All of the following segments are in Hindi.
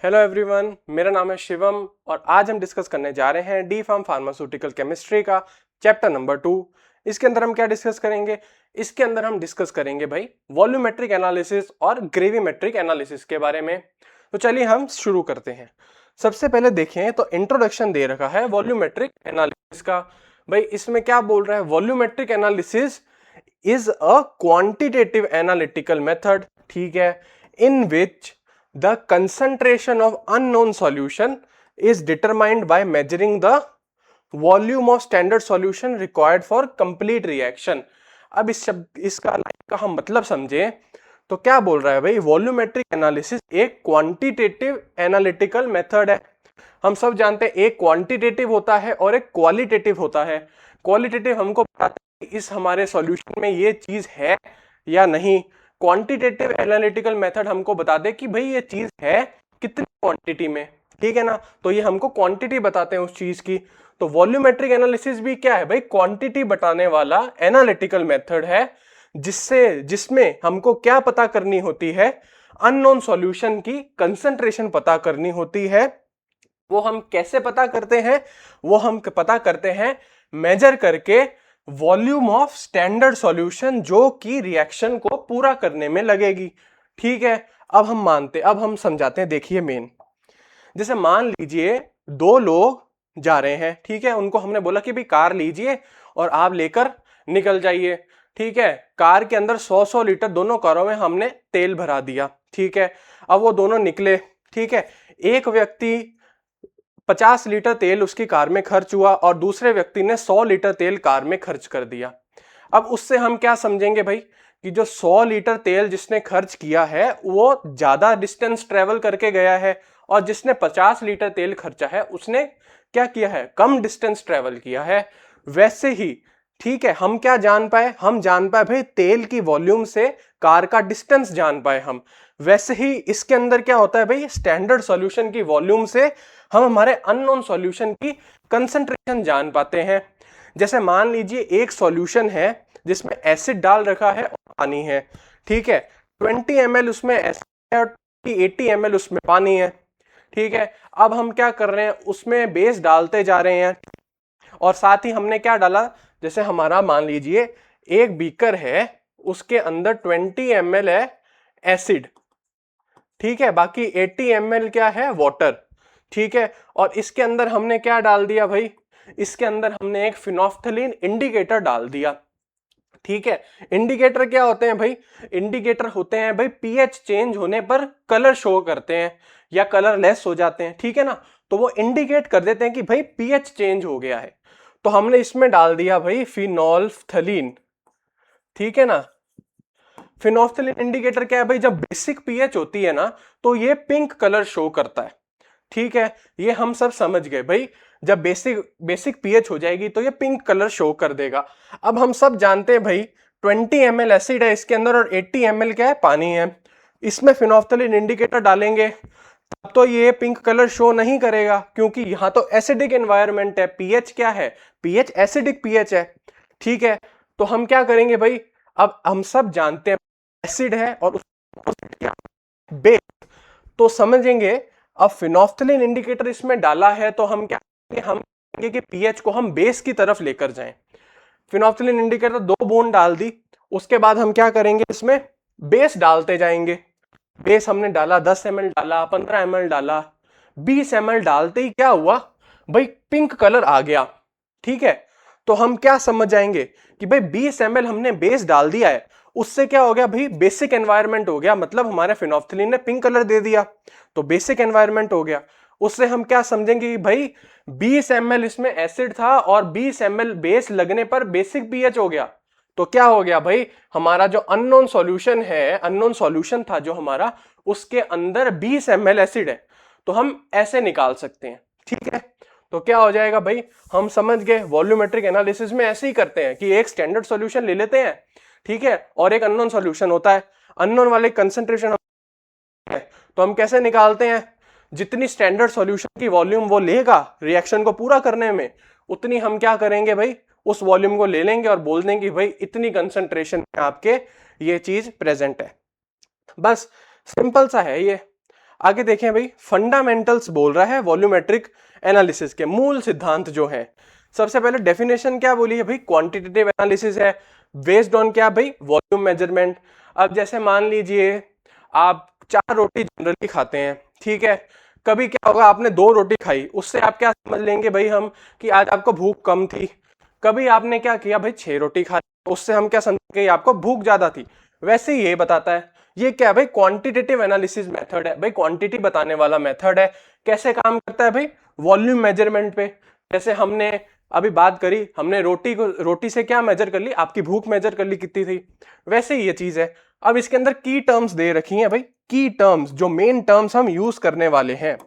हेलो एवरीवन, मेरा नाम है शिवम और आज हम डिस्कस करने जा रहे हैं डी फार्म फार्मास्यूटिकल केमिस्ट्री का चैप्टर नंबर 2। इसके अंदर हम क्या डिस्कस करेंगे? इसके अंदर हम डिस्कस करेंगे भाई वॉल्यूमेट्रिक एनालिसिस और ग्रेविमेट्रिक एनालिसिस के बारे में। तो चलिए हम शुरू करते हैं। सबसे पहले देखें तो इंट्रोडक्शन दे रखा है वॉल्यूमेट्रिक एनालिसिस का। भाई इसमें क्या बोल रहा है? Volumetric analysis is a quantitative analytical method, ठीक है, इन विच the concentration of unknown solution is determined by measuring the volume of standard solution required for complete reaction। अब इसका लाइन का हम मतलब समझे तो क्या बोल रहा है भाई? वॉल्यूमेट्रिक एनालिसिस एक क्वांटिटेटिव एनालिटिकल मेथड है। हम सब जानते हैं एक क्वांटिटेटिव होता है और एक क्वालिटेटिव होता है। क्वालिटेटिव हमको बताता है कि इस हमारे सॉल्यूशन में ये चीज है या नहीं। क्वांटिटेटिव एनालिटिकल मेथड हमको बता दे कि भाई ये चीज है कितनी क्वांटिटी में, ठीक है ना। तो ये हमको क्वांटिटी बताते हैं उस चीज की। तो वॉल्यूमेट्रिक एनालिसिस भी क्या है भाई? क्वांटिटी बताने वाला एनालिटिकल मेथड है जिसमें हमको क्या पता करनी होती है? अननोन सॉल्यूशन की कंसंट्रेशन पता करनी होती है। वो हम कैसे पता करते हैं? वो हम पता करते हैं मेजर करके वॉल्यूम ऑफ स्टैंडर्ड सॉल्यूशन जो कि रिएक्शन को पूरा करने में लगेगी, ठीक है। अब हम समझाते हैं। देखिए मेन, जैसे मान लीजिए दो लोग जा रहे हैं, ठीक है। उनको हमने बोला कि भाई कार लीजिए और आप लेकर निकल जाइए, ठीक है। कार के अंदर 100 लीटर दोनों कारों में हमने तेल भरा दिया, ठीक है। अब वो दोनों निकले, ठीक है। एक व्यक्ति 50 लीटर तेल उसकी कार में खर्च हुआ और दूसरे व्यक्ति ने 100 लीटर तेल कार में खर्च कर दिया। अब उससे हम क्या समझेंगे भाई कि जो 100 लीटर तेल जिसने खर्च किया है वो ज्यादा डिस्टेंस ट्रेवल करके गया है और जिसने 50 लीटर तेल खर्चा है उसने क्या किया है? कम डिस्टेंस ट्रेवल किया है। वैसे ही, ठीक है, हम क्या जान पाए? हम जान पाए भाई तेल की वॉल्यूम से कार का डिस्टेंस जान पाए हम। वैसे ही इसके अंदर क्या होता है भाई? स्टैंडर्ड सॉल्यूशन की वॉल्यूम से हम हमारे अननोन सॉल्यूशन की कंसंट्रेशन जान पाते हैं। जैसे मान लीजिए एक सॉल्यूशन है जिसमें एसिड डाल रखा है और पानी है, ठीक है। 20 ml उसमें एसिड है और 80 ml उसमें पानी है, ठीक है। अब हम क्या कर रहे हैं? उसमें बेस डालते जा रहे हैं और साथ ही हमने क्या डाला? जैसे हमारा मान लीजिए एक बीकर है, उसके अंदर 20 ml है एसिड, ठीक है, बाकी 80 ml क्या है? वाटर, ठीक है। और इसके अंदर हमने क्या डाल दिया भाई? इसके अंदर हमने एक फिनोफ्थलीन इंडिकेटर डाल दिया, ठीक है। इंडिकेटर क्या होते हैं भाई? इंडिकेटर होते हैं भाई पीएच चेंज होने पर कलर शो करते हैं या कलर लेस हो जाते हैं, ठीक है ना। तो वो इंडिकेट कर देते हैं कि भाई पीएच चेंज हो गया है। तो हमने इसमें डाल दिया भाई फिनोल्फथलीन, ठीक है ना। फिनोल्फथलीन इंडिकेटर क्या है भाई? जब बेसिक पीएच होती है ना तो ये पिंक कलर शो करता है, ठीक है। ये हम सब समझ गए भाई। जब बेसिक पीएच हो जाएगी तो ये पिंक कलर शो कर देगा। अब हम सब जानते हैं भाई 20 ml एसिड है इसके अंदर और 80 ml क्या है? पानी है। इसमें फिनोल्फथलीन इंडिकेटर डालेंगे तब तो ये पिंक कलर शो नहीं करेगा क्योंकि यहां तो एसिडिक एनवायरनमेंट है। पीएच क्या है? पीएच एसिडिक पीएच है, ठीक है। तो हम क्या करेंगे भाई? अब हम सब जानते हैं एसिड है और क्या? बेस। तो समझेंगे अब फिनोल्फथलीन इंडिकेटर इसमें डाला है तो हम क्या करेंगे? हम कहेंगे कि पीएच को हम बेस की तरफ लेकर जाएं। फिनोल्फथलीन इंडिकेटर 2 बूंद डाल दी, उसके बाद हम क्या करेंगे? इसमें बेस डालते जाएंगे। बेस हमने डाला, 10 ml डाला, 15 ml डाला, 20 ml डालते ही क्या हुआ भाई? पिंक कलर आ गया, ठीक है। तो हम क्या समझ जाएंगे कि भाई 20 ml हमने बेस डाल दिया है, उससे क्या हो गया भाई? बेसिक एनवायरनमेंट हो गया, मतलब हमारे फिनोल्फथलीन ने पिंक कलर दे दिया तो बेसिक एनवायरनमेंट हो गया। उससे हम क्या समझेंगे कि भाई 20 ml इसमें एसिड था और 20 ml बेस लगने पर बेसिक पीएच हो गया। तो क्या हो गया भाई? हमारा जो अननोन सॉल्यूशन है, अननोन सॉल्यूशन था जो हमारा, उसके अंदर 20 ml एसिड है। तो हम ऐसे निकाल सकते हैं, ठीक है। तो क्या हो जाएगा भाई? हम समझ गए वॉल्यूमेट्रिक एनालिसिस में ऐसे ही करते हैं कि एक स्टैंडर्ड सॉल्यूशन ले लेते हैं, ठीक है, और एक अननोन सॉल्यूशन होता है। अननोन वाले कंसंट्रेशन है तो हम कैसे निकालते हैं? जितनी स्टैंडर्ड सॉल्यूशन की वॉल्यूम वो लेगा रिएक्शन को पूरा करने में, उतनी हम क्या करेंगे भाई? उस वॉल्यूम को ले लेंगे और बोल देंगे भाई इतनी कंसंट्रेशन में आपके ये चीज प्रेजेंट है। बस सिंपल सा है ये। आगे देखें भाई, फंडामेंटल्स बोल रहा है वॉल्यूमेट्रिक एनालिसिस के मूल सिद्धांत जो है। सबसे पहले डेफिनेशन क्या बोली है भाई, क्वांटिटेटिव एनालिसिस है बेस्ड ऑन क्या भाई, वॉल्यूम मेजरमेंट। अब जैसे मान लीजिए आप 4 रोटी जनरली खाते हैं, ठीक है, कभी क्या होगा आपने 2 रोटी खाई, उससे आप क्या समझ लेंगे भाई हम कि आज आपको भूख कम थी। कभी आपने क्या किया भाई 6 रोटी खा, उससे हम क्या समझेंगे आपको भूख ज्यादा थी। वैसे ही ये बताता है, ये क्या भाई क्वांटिटेटिव एनालिसिस मेथड है भाई, क्वांटिटी बताने वाला मेथड है। कैसे काम करता है भाई, वॉल्यूम मेजरमेंट पे। जैसे हमने अभी बात करी, हमने रोटी से क्या मेजर कर ली, आपकी भूख मेजर कर ली कितनी थी, वैसे ही ये चीज है। अब इसके अंदर की टर्म्स दे रखी हैं भाई, की टर्म्स जो मेन टर्म्स हम यूज करने वाले हैं।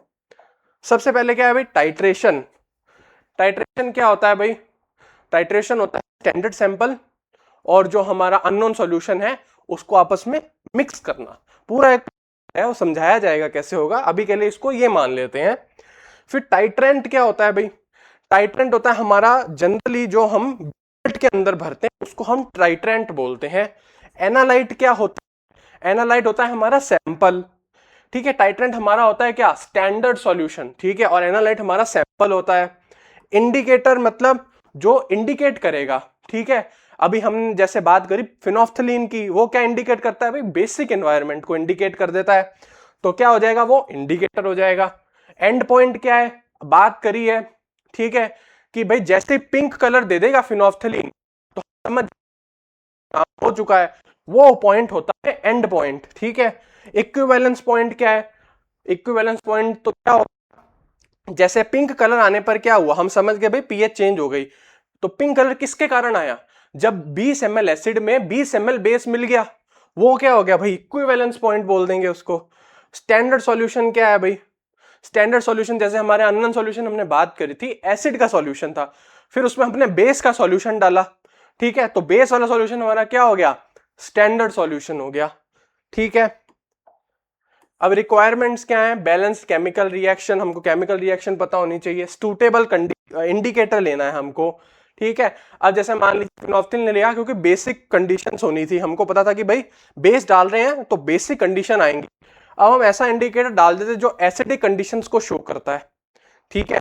सबसे पहले क्या है भाई, टाइट्रेशन। टाइट्रेशन क्या होता है भाई, टाइट्रेशन होता है स्टैंडर्ड सैंपल और जो हमारा अननोन सॉल्यूशन है उसको आपस में मिक्स करना। पूरा एक है वो समझाया जाएगा कैसे होगा, अभी के लिए इसको ये मान लेते हैं। फिर टाइट्रेंट क्या होता है भाई, टाइट्रेंट होता है हमारा जनरली जो हम बेल्ट के अंदर भरते हैं उसको हम टाइट्रेंट बोलते हैं। एनालाइट क्या होता है, एनालाइट होता है हमारा सैंपल, ठीक है। टाइट्रेंट हमारा होता है क्या, स्टैंडर्ड सॉल्यूशन, ठीक है, और एनालाइट हमारा सैंपल होता है। इंडिकेटर मतलब जो इंडिकेट करेगा, ठीक है। अभी हम जैसे बात करी फिनोफ्थलीन की, वो क्या इंडिकेट करता है भाई, बेसिक एनवायरनमेंट को इंडिकेट कर देता है, तो क्या हो जाएगा वो इंडिकेटर हो जाएगा। एंड पॉइंट क्या है, बात करी है, ठीक है, कि भाई जैसे पिंक कलर दे देगा फिनोफ्थलीन तो समझ हो चुका है, वो पॉइंट होता है एंड पॉइंट, ठीक है। इक्विवेलेंस पॉइंट क्या है, इक्विवेलेंस पॉइंट तो क्या होगा, जैसे पिंक कलर आने पर क्या हुआ, हम समझ गए भाई पीएच चेंज हो गई। तो पिंक कलर किसके कारण आया, जब 20 ml एसिड में 20 ml बेस मिल गया, वो क्या हो गया भाई, इक्विवेलेंस पॉइंट बोल देंगे उसको। स्टैंडर्ड सॉल्यूशन क्या है भाई, स्टैंडर्ड सॉल्यूशन जैसे हमारे अननोन सॉल्यूशन हमने बात करी थी, एसिड का सॉल्यूशन था, फिर उसमें हमने बेस का सॉल्यूशन डाला, ठीक है, तो बेस वाला सॉल्यूशन हमारा क्या हो गया, स्टैंडर्ड सॉल्यूशन हो गया, ठीक है। अब रिक्वायरमेंट्स क्या है, बैलेंस केमिकल रिएक्शन, हमको केमिकल रिएक्शन पता होनी चाहिए, सूटेबल इंडिकेटर लेना है हमको, ठीक है। अब जैसे मान लीजिए फिनोफ्थिलिन ने लिया क्योंकि बेसिक कंडीशंस होनी थी, हमको पता था कि भाई बेस डाल रहे हैं तो बेसिक कंडीशन आएंगी। अब हम ऐसा इंडिकेटर डाल देते जो एसिडिक कंडीशंस को शो करता है, ठीक है।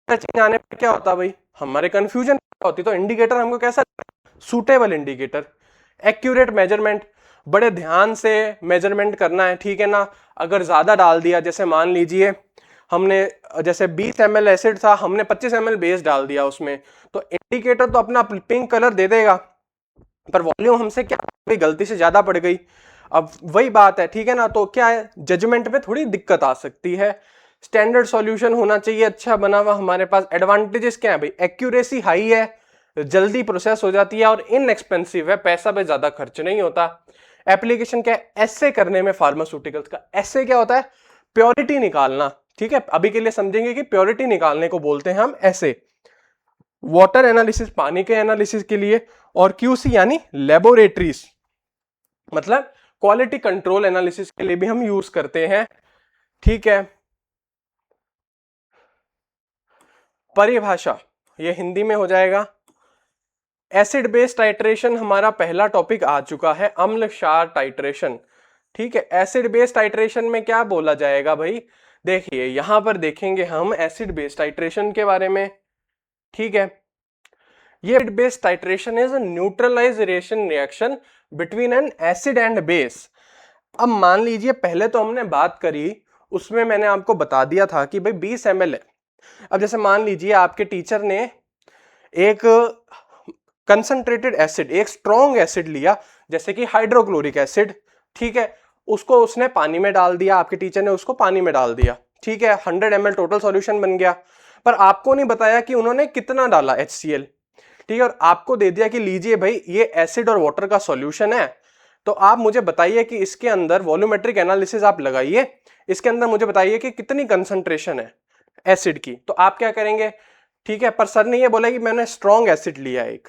चेंज आने पर क्या होता भाई, हमारे कंफ्यूजन होती, तो इंडिकेटर हमको कैसा, सूटेबल इंडिकेटर। एक्यूरेट मेजरमेंट, बड़े ध्यान से मेजरमेंट करना है, ठीक है ना। अगर ज्यादा डाल दिया, जैसे मान लीजिए हमने जैसे 20 ml एसिड था, हमने 25 ml बेस डाल दिया उसमें, तो इंडिकेटर तो अपना पिंक कलर दे देगा, पर वॉल्यूम हमसे क्या भाई गलती से ज्यादा पड़ गई। अब वही बात है, ठीक है ना, तो क्या है, जजमेंट में थोड़ी दिक्कत आ सकती है। स्टैंडर्ड सॉल्यूशन होना चाहिए अच्छा बना हुआ, हमारे पास एडवांटेजेस क्या है भाई, एक्यूरेसी हाई है, जल्दी प्रोसेस हो जाती है और इनएक्सपेंसिव है, पैसा पे ज्यादा खर्च नहीं होता। एप्लीकेशन क्या है, एसे करने में फार्मास्यूटिकल्स का, एसे क्या होता है, प्योरिटी निकालना, ठीक है। अभी के लिए समझेंगे कि प्योरिटी निकालने को बोलते हैं हम ऐसे। वाटर एनालिसिस पानी के एनालिसिस के लिए, और क्यूसी यानी लेबोरेटरीज मतलब क्वालिटी कंट्रोल एनालिसिस के लिए भी हम यूज करते हैं, ठीक है। परिभाषा ये हिंदी में हो जाएगा। एसिड बेस टाइट्रेशन हमारा पहला टॉपिक आ चुका है, अम्ल क्षार टाइट्रेशन, ठीक है। एसिड बेस टाइट्रेशन में क्या बोला जाएगा भाई, देखिए यहां पर देखेंगे हम एसिड बेस टाइट्रेशन के बारे में, ठीक है। ये acid base titration is neutralisation reaction between an acid and base. अब मान लीजिए पहले तो हमने बात करी, उसमें मैंने आपको बता दिया था कि भाई 20 ml है। अब जैसे मान लीजिए आपके टीचर ने एक कंसंट्रेटेड एसिड, एक स्ट्रॉन्ग एसिड लिया, जैसे कि हाइड्रोक्लोरिक एसिड, ठीक है, उसको उसने पानी में डाल दिया, आपके टीचर ने उसको पानी में डाल दिया, ठीक है, 100 ml टोटल सॉल्यूशन बन गया। पर आपको नहीं बताया कि उन्होंने कितना डाला HCl, ठीक है, और आपको दे दिया कि लीजिए भाई ये एसिड और वाटर का सॉल्यूशन है, तो आप मुझे बताइए कि इसके अंदर वॉल्यूमेट्रिक एनालिसिस आप लगाइए, इसके अंदर मुझे बताइए कि कितनी कंसंट्रेशन है एसिड की। तो आप क्या करेंगे, ठीक है, पर सर ने ये बोला कि मैंने स्ट्रॉन्ग एसिड लिया एक,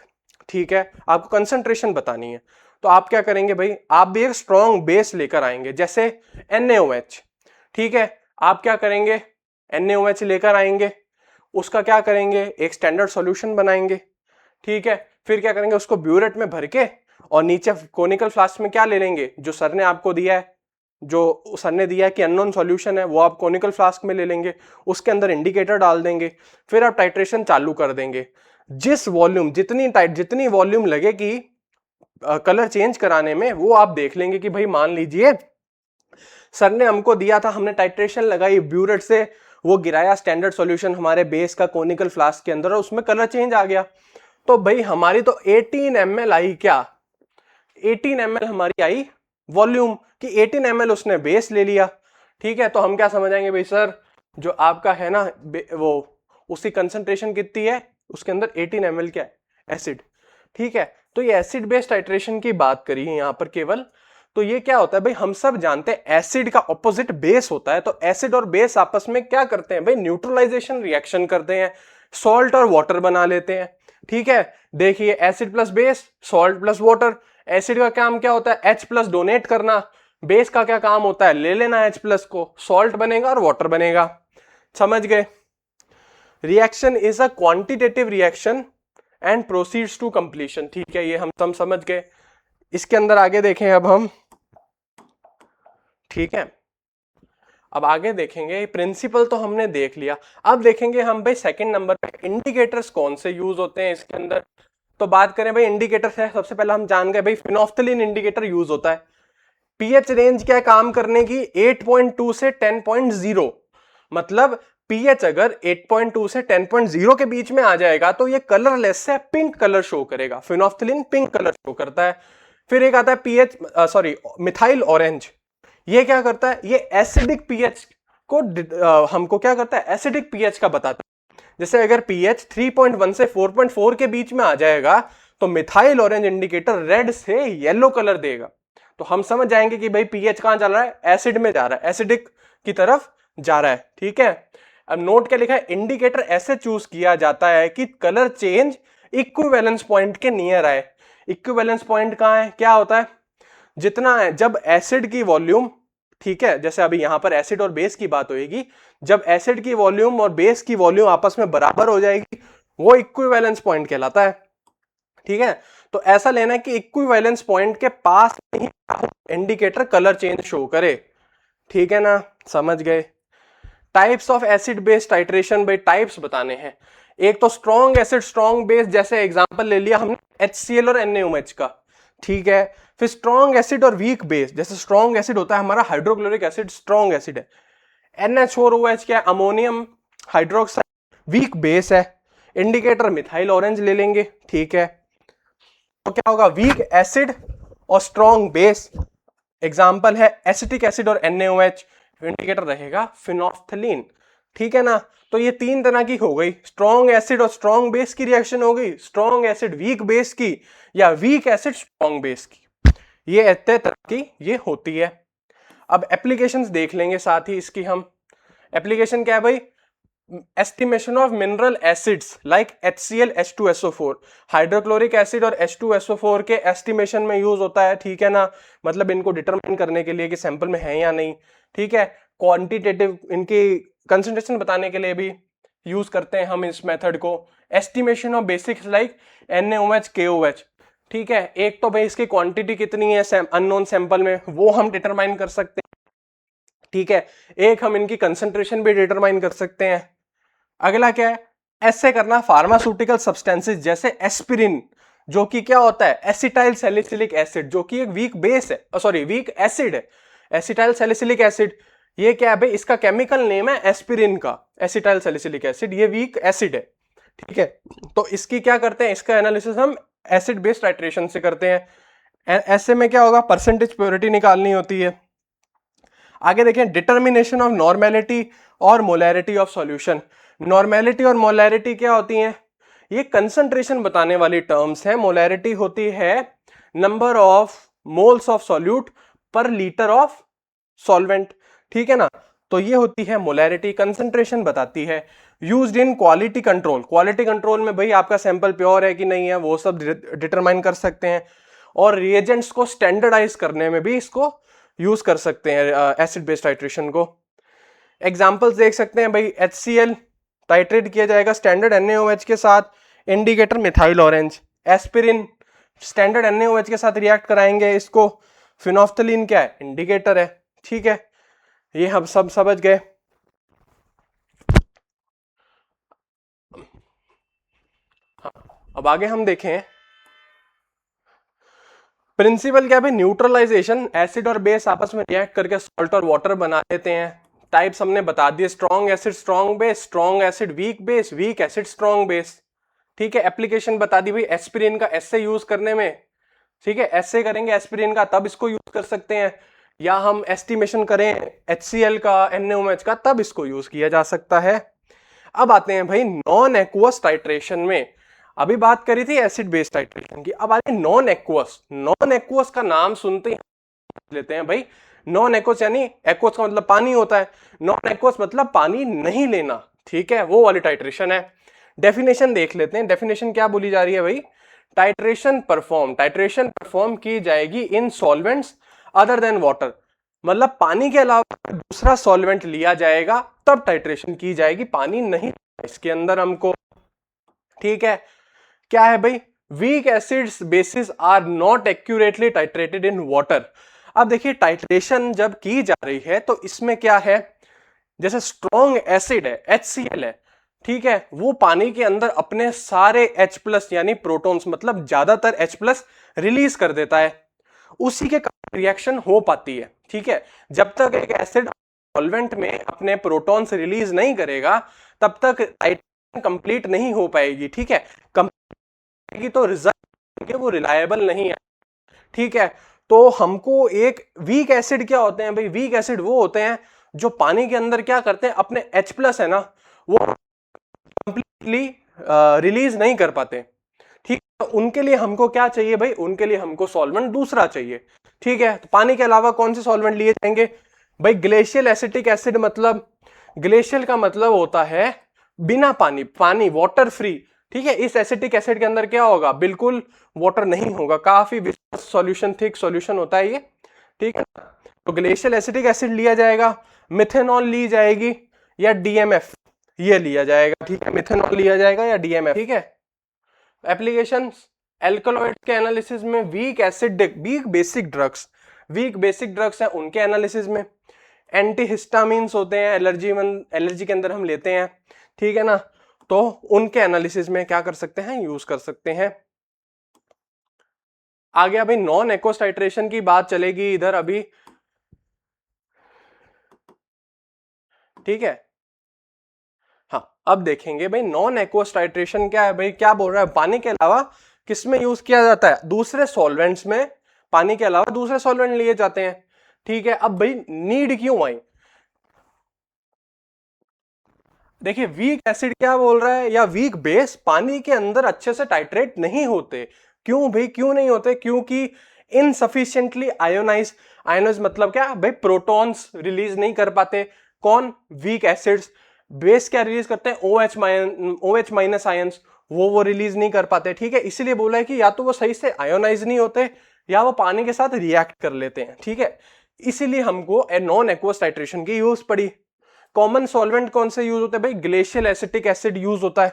ठीक है, आपको कंसंट्रेशन बतानी है, तो आप क्या करेंगे भाई, आप भी एक स्ट्रॉन्ग बेस लेकर आएंगे, जैसे NaOH, ठीक है। आप क्या करेंगे, NaOH लेकर आएंगे, उसका क्या करेंगे, एक स्टैंडर्ड सॉल्यूशन बनाएंगे, ठीक है। फिर क्या करेंगे, उसको ब्यूरेट में भर के और नीचे कोनिकल फ्लास्क में क्या ले लेंगे, जो सर ने आपको दिया है, जो सर ने दिया है कि अननोन सॉल्यूशन है, वो आप कोनिकल फ्लास्क में ले लेंगे, उसके अंदर इंडिकेटर डाल देंगे, फिर आप टाइट्रेशन चालू कर देंगे। जिस वॉल्यूम जितनी वॉल्यूम लगेगी कलर चेंज कराने में, वो आप देख लेंगे कि भाई मान लीजिए सर ने हमको दिया था, हमने टाइट्रेशन लगाई ब्यूरेट से, वो गिराया स्टैंडर्ड सॉल्यूशन हमारे बेस का कोनिकल फ्लास्क के अंदर और उसमें कलर चेंज आ गया। तो भाई हमारी तो 18 ml आई, क्या 18 ml हमारी आई वॉल्यूम कि 18 ml उसने बेस ले लिया। ठीक है, तो हम क्या समझ आएंगे भाई सर, जो आपका है ना वो उसकी कंसंट्रेशन कितनी है, उसके अंदर 18 ml क्या है, एसिड। ठीक है, तो ये एसिड बेस्ड टाइट्रेशन की बात करी है यहां पर केवल। तो ये क्या होता है भाई, हम सब जानते हैं एसिड का ऑपोजिट बेस होता है, तो एसिड और बेस आपस में क्या करते हैं भाई, न्यूट्रलाइजेशन रिएक्शन करते हैं, सॉल्ट और वाटर बना लेते हैं। ठीक है, देखिए acid plus base, salt plus water. Acid का काम क्या होता है, H+ डोनेट करना, बेस का क्या काम होता है, ले लेना H+ को, सॉल्ट बनेगा और वाटर बनेगा। समझ गए? Reaction is a quantitative reaction and proceeds to completion. ठीक है, ये हम समझ गए। इसके अंदर आगे देखें अब हम। ठीक है, अब आगे देखेंगे, प्रिंसिपल तो हमने देख लिया, अब देखेंगे हम भाई सेकंड नंबर पे इंडिकेटर्स कौन से यूज होते हैं इसके अंदर। तो बात करें भाई इंडिकेटर्स है, सबसे पहले हम जान गए भाई फिनोफ्थलीन इंडिकेटर यूज होता है। पीएच रेंज क्या काम करने की, 8.2 से 10.0, मतलब पीएच अगर 8.2 से 10.0 के बीच में आ जाएगा तो ये कलरलेस है, पिंक कलर शो करेगा, फिनोफ्थलीन पिंक कलर शो करता है। फिर एक आता है पीएच मिथाइल ऑरेंज, ये क्या करता है, ये एसिडिक पीएच को हमको क्या करता है, एसिडिक पीएच का बताता है। जैसे अगर पीएच 3.1 से 4.4 के बीच में आ जाएगा तो मिथाइल ऑरेंज इंडिकेटर रेड से येलो कलर देगा। तो हम समझ जाएंगे कि भाई पीएच कहां चल रहा है, एसिड में जा रहा है, एसिडिक की तरफ जा रहा है। ठीक है, अब नोट क्या लिखा है, इंडिकेटर ऐसे चूज किया जाता है कि कलर चेंज इक्विवेलेंस पॉइंट के नियर आए। इक्विवेलेंस पॉइंट कहां है, क्या होता है, जितना है जब एसिड की वॉल्यूम, ठीक है, जैसे अभी यहां पर एसिड और बेस की बात होगी, जब एसिड की वॉल्यूम और बेस की वॉल्यूम आपस में बराबर हो जाएगी, वो इक्विवेलेंस पॉइंट कहलाता है। ठीक है, तो ऐसा लेना है कि इक्विवेलेंस पॉइंट के पास ही इंडिकेटर कलर चेंज शो करे। ठीक है ना, समझ गए? Types of acid base titration, भाई टाइप्स बताने हैं। एक तो स्ट्रॉन्ग एसिड स्ट्रॉन्ग बेस, जैसे एग्जांपल ले लिया हमने HCl और NaOH का। ठीक है, फिर स्ट्रॉन्ग एसिड और वीक बेस, जैसे स्ट्रॉन्ग एसिड होता है हमारा हाइड्रोक्लोरिक एसिड, स्ट्रॉन्ग एसिड है। NH4OH क्या है, अमोनियम हाइड्रोक्साइड, वीक बेस है, इंडिकेटर मिथाइल ऑरेंज ले लेंगे। ठीक है, तो क्या होगा, वीक एसिड और स्ट्रॉन्ग बेस, एग्जांपल है एसिटिक एसिड और NaOH, इंडिकेटर रहेगा फिनोफ्थलीन। ठीक है ना, तो ये तीन तरह की हो गई, स्ट्रॉन्ग एसिड और स्ट्रॉन्ग बेस की रिएक्शन हो गई, स्ट्रॉन्ग एसिड वीक बेस की, या वीक एसिड स्ट्रॉन्ग बेस की, ये इतने तरह की ये होती है। अब एप्लीकेशंस देख लेंगे साथ ही इसकी हम। एप्लीकेशन क्या है भाई, estimation of mineral acids like HCl H2SO4, hydrochloric acid और H2SO4 के एस्टिमेशन में यूज होता है। ठीक है ना, मतलब इनको डिटरमाइन करने के लिए कि सैंपल में है या नहीं। ठीक है, क्वांटिटेटिव इनकी कंसंट्रेशन बताने के लिए भी यूज करते हैं हम इस मेथड को। Estimation of basics like NaOH KOH। ठीक है, एक तो भाई इसकी क्वांटिटी कितनी है अननोन सैंपल में, वो हम डिटरमाइन कर सकते हैं। ठीक है, एक हम इनकी कंसंट्रेशन भी डिटरमाइन कर सकते हैं। अगला क्या है, ऐसे करना फार्मास्यूटिकल सब्सटेंसेस जैसे एस्पिरिन, जो कि क्या होता है, एसिटाइल सैलिसिलिक एसिड, जो कि एक वीक बेस है, सॉरी वीक एसिड है, एसिटाइल सैलिसिलिक एसिड। ये क्या है भाई, इसका केमिकल नेम है एस्पिरिन का, एसिटाइल सैलिसिलिक एसिड, ये वीक एसिड है। ठीक है, तो इसकी क्या करते हैं, इसका एनालिसिस हम एसिड बेस्ड टाइट्रेशन से करते हैं। ऐसे में क्या होगा, परसेंटेज प्योरिटी निकालनी होती है। आगे देखें, डिटर्मिनेशन ऑफ नॉर्मेलिटी और मोलैरिटी ऑफ सॉल्यूशन। नॉर्मेलिटी और मोलैरिटी क्या होती हैं, ये कंसंट्रेशन बताने वाली टर्म्स हैं। मोलैरिटी होती है number of moles of solute पर लीटर ऑफ सॉल्वेंट। ठीक है ना, तो ये होती है मोलैरिटी, कंसंट्रेशन बताती है। Used in quality control, quality control में भाई आपका सैंपल प्योर है कि नहीं है वो सब डिटरमाइन कर सकते हैं, और रिएजेंट्स को स्टैंडर्डाइज करने में भी इसको यूज कर सकते हैं एसिड बेस्ड टाइट्रेशन को। एग्जांपल्स देख सकते हैं भाई, HCl टाइट्रेट किया जाएगा स्टैंडर्ड NaOH के साथ, indicator methyl orange. Aspirin standard NaOH के साथ रिएक्ट कराएंगे इसको, फिनोफ्थलीन क्या है, इंडिकेटर है। ठीक है, ये हम सब समझ गए। अब आगे हम देखें प्रिंसिपल क्या है भाई, न्यूट्रलाइजेशन, एसिड और बेस आपस में रिएक्ट करके सॉल्ट और वाटर बना देते हैं। टाइप्स हमने बता दिए, strong acid strong base, strong acid weak base, weak acid strong base. ठीक है, एप्लीकेशन बता दी भाई, एस्पिरिन का ऐसे यूज करने में, ठीक है, ऐसे करेंगे एस्पिरिन का तब इसको यूज कर सकते हैं, या हम एस्टिमेशन करें HCl का, NaOH का, तब इसको यूज किया जा सकता है। अब आते हैं भाई नॉन एक्वस टाइट्रेशन में। अभी बात करी थी एसिड बेस टाइट्रेशन की, अब आते हैं नॉन एक्वस। नॉन एक्वस का नाम सुनते ही लेते हैं भाई, नॉन एक्वस यानी एक्वस का मतलब पानी होता है, नॉन एक्वस मतलब पानी नहीं लेना, ठीक है, वो वाली टाइट्रेशन है। डेफिनेशन देख लेते हैं, डेफिनेशन क्या बोली जा रही है भाई, टाइट्रेशन परफॉर्म की जाएगी इन सॉल्वेंट्स अदर देन वाटर, मतलब पानी के अलावा दूसरा सॉल्वेंट लिया जाएगा तब टाइट्रेशन की जाएगी, पानी नहीं इसके अंदर हमको, ठीक है। क्या है भाई, weak acids bases are not accurately titrated in water. अब देखिए टाइट्रेशन जब की जा रही है तो इसमें क्या है, जैसे स्ट्रॉन्ग एसिड है HCl है, ठीक है, वो पानी के अंदर अपने सारे H+ यानी प्रोटॉन्स, मतलब ज्यादातर H+ रिलीज कर देता है, उसी के रिएक्शन हो पाती है, ठीक है। जब तक एक एसिड सॉल्वेंट में अपने प्रोटॉन्स रिलीज नहीं करेगा तब तक टाइट्रेशन कंप्लीट नहीं हो पाएगी, ठीक है, कंप्लीट तो रिजल्ट वो रिलायबल नहीं है, ठीक है। तो हमको एक वीक एसिड क्या होते हैं भाई, वीक एसिड वो होते हैं जो पानी के अंदर क्या करते हैं, अपने H+ है ना वो कंप्लीटली रिलीज नहीं कर पाते, ठीक है। उनके लिए हमको क्या चाहिए भाई, उनके लिए हमको सॉल्वेंट दूसरा चाहिए, ठीक है। तो पानी के अलावा कौन से सॉल्वेंट लिए जाएंगे भाई, ग्लेशियल एसिटिक एसिड, मतलब ग्लेशियल का मतलब होता है बिना पानी, पानी वाटर फ्री, ठीक है। इस एसिटिक एसिड के अंदर क्या होगा, बिल्कुल वाटर नहीं होगा, काफी सॉल्यूशन, थिक सॉल्यूशन होता है ये, ठीक है। तो ग्लेशियल एसिटिक एसिड लिया जाएगा, मिथेनॉल ली जाएगी, या DMF ये लिया जाएगा, ठीक है, मिथेनॉल लिया जाएगा या DMF, ठीक है। एप्लीकेशन एल्कलॉइड के एनालिसिस में, weak acid, weak basic drugs हैं उनके एनालिसिस में, एंटीहिस्टामिन्स होते हैं एलर्जी के अंदर हम लेते हैं, ठीक है ना, तो उनके एनालिसिस में क्या कर सकते हैं, यूज कर सकते हैं। आगे अभी नॉन एक्वस टाइट्रेशन की बात चलेगी इधर अभी, ठीक है। हाँ, अब देखेंगे भाई नॉन एक्वस टाइट्रेशन क्या है भाई, क्या बोल रहा है, पानी के अलावा किस में यूज किया जाता है, दूसरे सॉल्वेंट्स में, पानी के अलावा दूसरे सॉल्वेंट लिए जाते हैं, ठीक है। अब भाई नीड क्यों आई, देखिए वीक एसिड क्या बोल रहा है, या वीक बेस पानी के अंदर अच्छे से टाइट्रेट नहीं होते, क्यों भाई, क्यों नहीं होते, क्योंकि इनसफिशिएंटली आयोनाइज मतलब क्या भाई, प्रोटॉन्स रिलीज नहीं कर पाते, कौन, वीक एसिड्स। बेस क्या रिलीज करते हैं, OH- आयंस, वो रिलीज नहीं कर पाते, ठीक है। इसीलिए बोला है कि या तो वो सही से आयोनाइज नहीं होते या वो पानी के साथ रिएक्ट कर लेते हैं, ठीक है। इसीलिए हमको नॉन एक्वस टाइट्रेशन की यूज पड़ी। कॉमन सॉल्वेंट कौन से यूज होते हैं भाई, ग्लेशियल एसिटिक एसिड यूज होता है,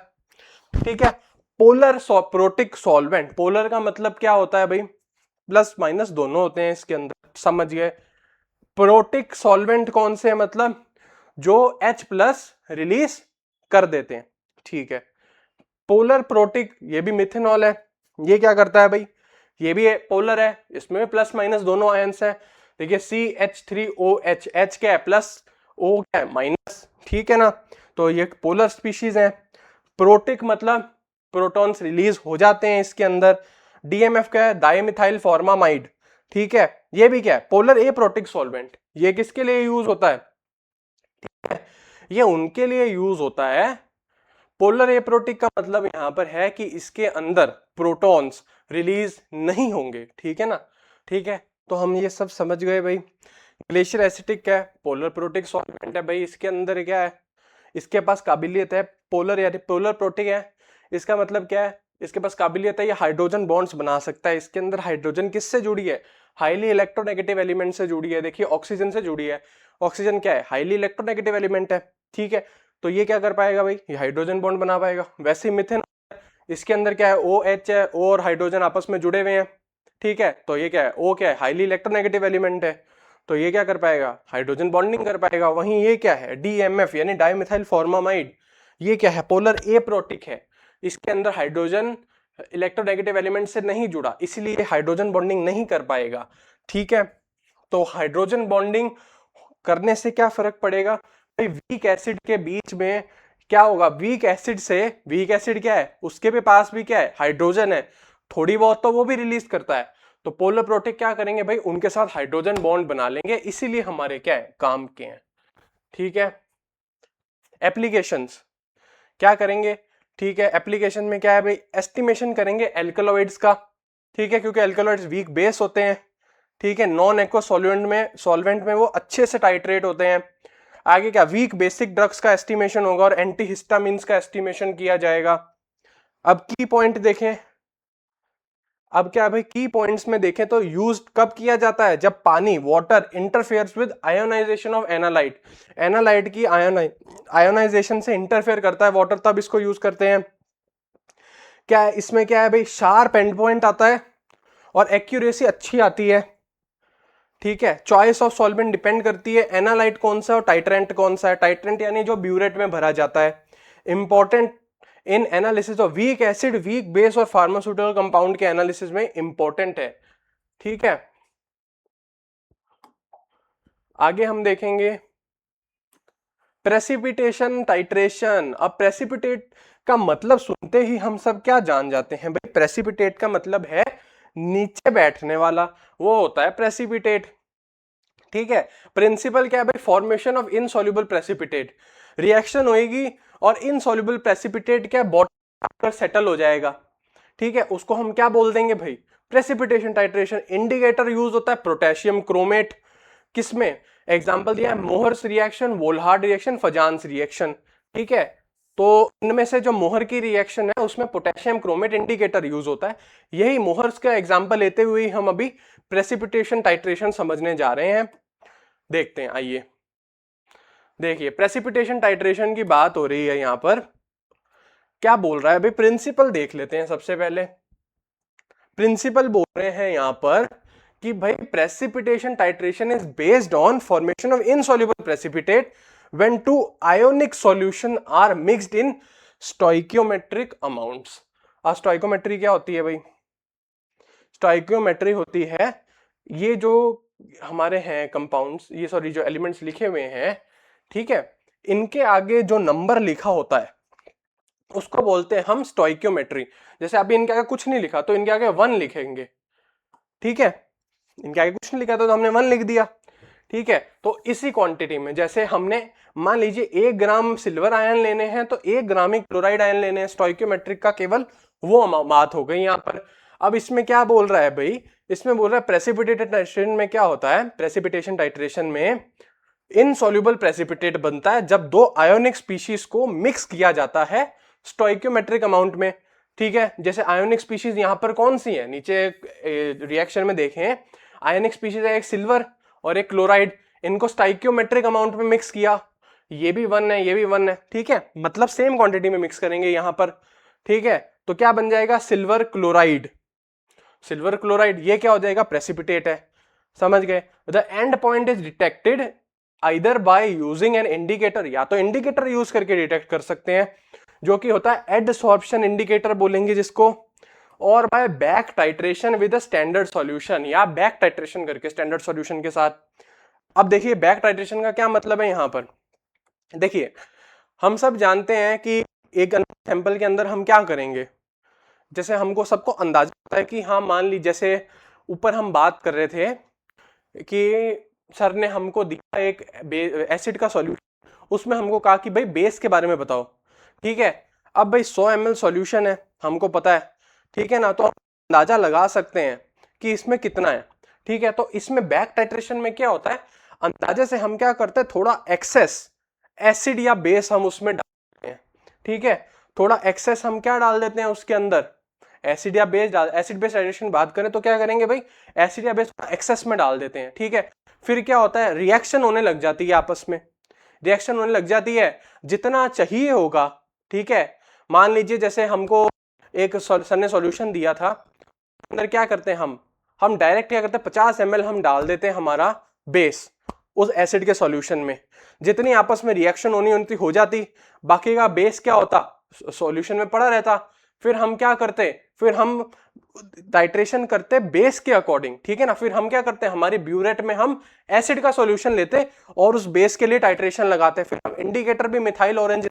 ठीक है। पोलर प्रोटिक सॉल्वेंट, पोलर का मतलब क्या होता है भाई, प्लस माइनस दोनों होते हैं इसके अंदर, समझ गए। प्रोटिक सॉल्वेंट कौन से है, मतलब जो H+ रिलीज कर देते हैं, ठीक है। पोलर प्रोटिक, ये भी मिथेनॉल है, ये क्या करता है भाई, ये भी पोलर है, इसमें प्लस माइनस दोनों आयंस है, देखिए CH3OH, H क्या है प्लस, O क्या है माइनस, ठीक है ना। तो ये पोलर स्पीशीज है। प्रोटिक मतलब प्रोटॉन्स रिलीज हो जाते हैं इसके अंदर। DMF क्या है, डाइमिथाइल फॉर्मामाइड, ठीक है, ये भी क्या है, पोलर ए प्रोटिक सॉल्वेंट। ये किसके लिए यूज होता है, ये उनके लिए यूज होता है, पोलर एप्रोटिक का मतलब यहां पर है कि इसके अंदर प्रोटॉन्स रिलीज नहीं होंगे, ठीक है ना, ठीक है। तो हम ये सब समझ गए भाई। ग्लेशियर एसिटिक क्या है, पोलर प्रोटिक सॉल्वेंट है भाई, इसके अंदर क्या है, इसके पास काबिलियत है, पोलर यानी पोलर प्रोटिक है, इसका मतलब क्या है, इसके पास काबिलियत है, ये हाइड्रोजन बॉन्ड्स बना सकता है। इसके अंदर हाइड्रोजन किससे जुड़ी है, हाईली इलेक्ट्रोनेगेटिव एलिमेंट से जुड़ी है, देखिए ऑक्सीजन से जुड़ी है, ऑक्सीजन क्या है, हाईली इलेक्ट्रोनेगेटिव एलिमेंट है, ठीक है। तो ये क्या कर पाएगा भाई, ये हाइड्रोजन बॉन्ड बना पाएगा। वैसे ही मिथेन, इसके अंदर क्या है, OH है, O और हाइड्रोजन आपस में जुड़े हुए हैं, ठीक है। तो ये क्या है, O क्या है, हाईली इलेक्ट्रोनेगेटिव एलिमेंट है, तो ये क्या कर पाएगा, हाइड्रोजन बॉन्डिंग कर पाएगा। वहीं ये क्या है, DMF यानी डाइमिथाइल फॉर्मामाइड, ये क्या है, पोलर एप्रोटिक है, इसके अंदर हाइड्रोजन इलेक्ट्रोनेगेटिव एलिमेंट से नहीं जुड़ा, इसलिए हाइड्रोजन बॉन्डिंग नहीं कर पाएगा। ठीक है, तो हाइड्रोजन बॉन्डिंग करने से क्या फर्क पड़ेगा भाई, वीक एसिड के बीच में क्या होगा, वीक एसिड से, वीक एसिड क्या है, उसके भी पास भी क्या है, हाइड्रोजन है, थोड़ी बहुत तो वो भी रिलीज करता है। तो पोलर प्रोटिक क्या करेंगे भाई, उनके साथ हाइड्रोजन बॉन्ड बना लेंगे, इसीलिए हमारे क्या है, काम के हैं। ठीक है, एप्लीकेशंस क्या करेंगे, ठीक है, एप्लीकेशन में क्या है भाई, एस्टिमेशन करेंगे एल्कलॉइड्स का, ठीक है, क्योंकि एल्कलॉइड्स वीक बेस होते हैं। ठीक है, नॉन एक्वा सॉल्वेंट में वो अच्छे से टाइट्रेट होते हैं। आगे क्या, वीक बेसिक ड्रग्स का एस्टिमेशन होगा और एंटीहिस्टामिन्स का एस्टिमेशन किया जाएगा। अब की पॉइंट देखें, अब क्या है भाई, की पॉइंट्स में देखें तो यूज कब किया जाता है, जब पानी, water interferes with ionisation of analyte, analyte की आयोनाइजेशन से इंटरफेयर करता है वाटर, तब इसको यूज करते हैं। क्या है इसमें, क्या है भाई, शार्प एंड पॉइंट आता है और एक्यूरेसी अच्छी आती है। ठीक है, चॉइस ऑफ सॉल्वेंट डिपेंड करती है, एनालाइट कौन सा और टाइट्रेंट कौन सा है, टाइट्रेंट यानी जो ब्यूरेट में भरा जाता है। Important in analysis of week acid, weak base और फार्मास्यूटिकल कंपाउंड के एनालिसिस में इंपॉर्टेंट है। ठीक है, आगे हम देखेंगे प्रेसिपिटेशन टाइट्रेशन। अब प्रेसिपिटेट का मतलब सुनते ही हम सब क्या जान जाते हैं भाई, प्रेसिपिटेट का मतलब है नीचे बैठने वाला, वो होता है प्रेसिपिटेट। ठीक है, प्रिंसिपल क्या है भाई, formation of insoluble precipitate, reaction होएगी और इनसॉल्युबल प्रेसिपिटेट क्या बॉटम पर सेटल हो जाएगा। ठीक है, उसको हम क्या बोल देंगे भाई, प्रेसिपिटेशन टाइट्रेशन। इंडिकेटर यूज होता है पोटेशियम क्रोमेट, किसमें, एग्जांपल दिया है Mohr's reaction, Volhard reaction, Fajans reaction. ठीक है, तो इनमें से जो मोहर की रिएक्शन है उसमें पोटेशियम क्रोमेट इंडिकेटर यूज होता है। यही मोहर्स का एग्जांपल लेते हुए हम अभी प्रेसिपिटेशन टाइट्रेशन समझने जा रहे हैं। देखते हैं, आइए देखिए, प्रेसिपिटेशन टाइट्रेशन की बात हो रही है यहां पर, क्या बोल रहा है भाई, प्रिंसिपल देख लेते हैं। सबसे पहले प्रिंसिपल बोल रहे हैं यहां पर कि भाई precipitation titration is based on formation of insoluble precipitate when two ionic solution are mixed in stoichiometric amounts. Stoichiometry क्या होती है भाई, स्टोइकियोमेट्री होती है ये जो हमारे हैं कंपाउंड्स, ये सॉरी जो एलिमेंट्स लिखे हुए हैं, ठीक है, इनके आगे जो नंबर लिखा होता है उसको बोलते हैं हम स्टोइकियोमेट्री। जैसे अभी इनके आगे कुछ नहीं लिखा तो इनके आगे 1 लिखेंगे। ठीक है, इनके आगे कुछ नहीं लिखा तो हमने 1 लिख दिया। ठीक है, तो इसी क्वांटिटी में जैसे हमने मान लीजिए 1 ग्राम सिल्वर आयन लेने हैं तो 1 ग्राम क्लोराइड आयन लेने हैं, स्टोइकियोमेट्रिक का केवल वो बात हो गई यहां पर। अब इसमें क्या बोल रहा है भाई, इसमें बोल रहा है प्रेसिपिटेटेड टाइट्रेशन में क्या होता है, प्रेसिपिटेशन टाइट्रेशन में इनसॉल्युबल प्रेसिपिटेट बनता है जब दो आयोनिक स्पीशीज को मिक्स किया जाता है स्टोइकियोमेट्रिक अमाउंट में। ठीक है, जैसे आयोनिक स्पीशीज यहां पर कौन सी है, नीचे रिएक्शन में देखें, आयोनिक स्पीशीज है एक सिल्वर और एक क्लोराइड, इनको स्टोइकियोमेट्रिक अमाउंट में मिक्स किया, ये भी 1 है ये भी 1 है। ठीक है, मतलब सेम क्वांटिटी में मिक्स करेंगे यहां पर। ठीक है, तो क्या बन जाएगा, सिल्वर क्लोराइड, सिल्वर क्लोराइड, ये क्या हो जाएगा, प्रेसिपिटेट है। समझ गए, the end point is detected either by using an indicator, या तो इंडिकेटर यूज करके डिटेक्ट कर सकते हैं जो कि होता है एडसॉर्प्शन इंडिकेटर बोलेंगे जिसको, और buy back titration with a standard solution, या बैक टाइट्रेशन करके स्टैंडर्ड सॉल्यूशन के साथ। अब देखिए बैक टाइट्रेशन का क्या मतलब है यहां पर, देखिए हम सब जानते हैं कि एक सैंपल के अंदर हम क्या करेंगे, जैसे हमको सबको अंदाजा होता है कि हाँ मान ली, जैसे ऊपर हम बात कर रहे थे कि सर ने हमको दिया एक एसिड का सॉल्यूशन, उसमें हमको कहा कि भाई बेस के बारे में बताओ। ठीक है, अब भाई 100 ml सॉल्यूशन है, हमको पता है, ठीक है ना, तो हम अंदाजा लगा सकते हैं कि इसमें कितना है। ठीक है, तो इसमें बैक टाइट्रेशन में क्या होता है, अंदाजे से हम क्या करते हैं, थोड़ा एक्सेस एसिड या बेस हम उसमें डाल देते हैं। ठीक है, थोड़ा एक्सेस हम क्या डाल देते हैं उसके अंदर, एसिड या बेस डाल, एसिड बेस टाइट्रेशन बात करें तो क्या करेंगे भाई, एसिड या बेस एक्सेस में डाल देते हैं। ठीक है, फिर क्या होता है, रिएक्शन होने लग जाती है आपस में, रिएक्शन होने लग जाती है जितना चाहिए होगा। ठीक है, मान लीजिए जैसे हमको एक सर ने सॉल्यूशन दिया था, अंदर क्या करते हैं हम डायरेक्ट क्या करते हैं 50 ml हम डाल देते हैं हमारा बेस उस एसिड के सॉल्यूशन में, जितनी आपस में रिएक्शन होनी होती हो जाती, बाकी का बेस क्या होता, सॉल्यूशन में पड़ा रहता। फिर हम क्या करते, फिर हम टाइट्रेशन करते बेस के अकॉर्डिंग, ठीक है ना। फिर हम क्या करते हैं, हमारी ब्यूरेट में हम एसिड का सॉल्यूशन लेते और उस बेस के लिए टाइट्रेशन लगाते, फिर हम इंडिकेटर भी मिथाइल ऑरेंज,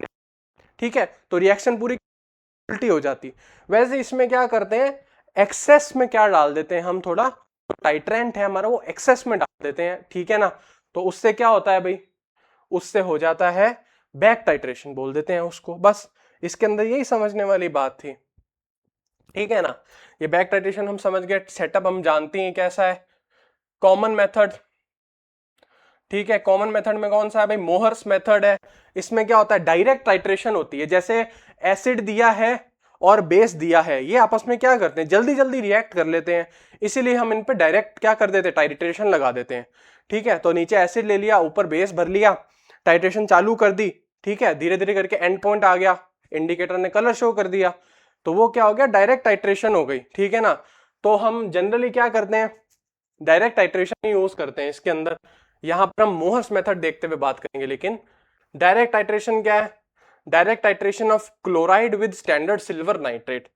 ठीक है, तो रिएक्शन पूरी उल्टी हो जाती। वैसे इसमें क्या करते हैं, एक्सेस में क्या डाल देते हैं हम, थोड़ा टाइट्रेंट है हमारा वो एक्सेस में डाल देते हैं, ठीक है ना। तो उससे क्या होता है भाई, उससे हो जाता है बैक टाइट्रेशन बोल देते हैं उसको। बस इसके अंदर यही समझने वाली बात थी, ठीक है ना। ये बैक टाइट्रेशन हम समझ गए, सेटअप हम जानते हैं कैसा है। कॉमन मेथड, ठीक है, कॉमन मेथड में कौन सा है भाई, मोहर्स मेथड है। इसमें क्या होता है, डायरेक्ट टाइट्रेशन होती है। जैसे एसिड दिया है और बेस दिया है, ये आपस में क्या करते हैं, जल्दी जल्दी रिएक्ट कर लेते हैं, इसीलिए हम इन पे डायरेक्ट क्या कर देते हैं, टाइट्रेशन लगा देते हैं, ठीक है। तो नीचे एसिड ले लिया, ऊपर बेस भर लिया, टाइट्रेशन चालू कर दी, ठीक है, धीरे धीरे करके एंड पॉइंट आ गया, इंडिकेटर ने कलर शो कर दिया, तो वो क्या हो गया, डायरेक्ट टाइट्रेशन हो गई, ठीक है ना। तो हम जनरली क्या करते हैं, डायरेक्ट टाइट्रेशन यूज करते हैं इसके अंदर। यहां पर हम मोहर्स मेथड देखते हुए बात करेंगे, लेकिन डायरेक्ट टाइट्रेशन क्या है, direct titration of chloride with standard silver nitrate,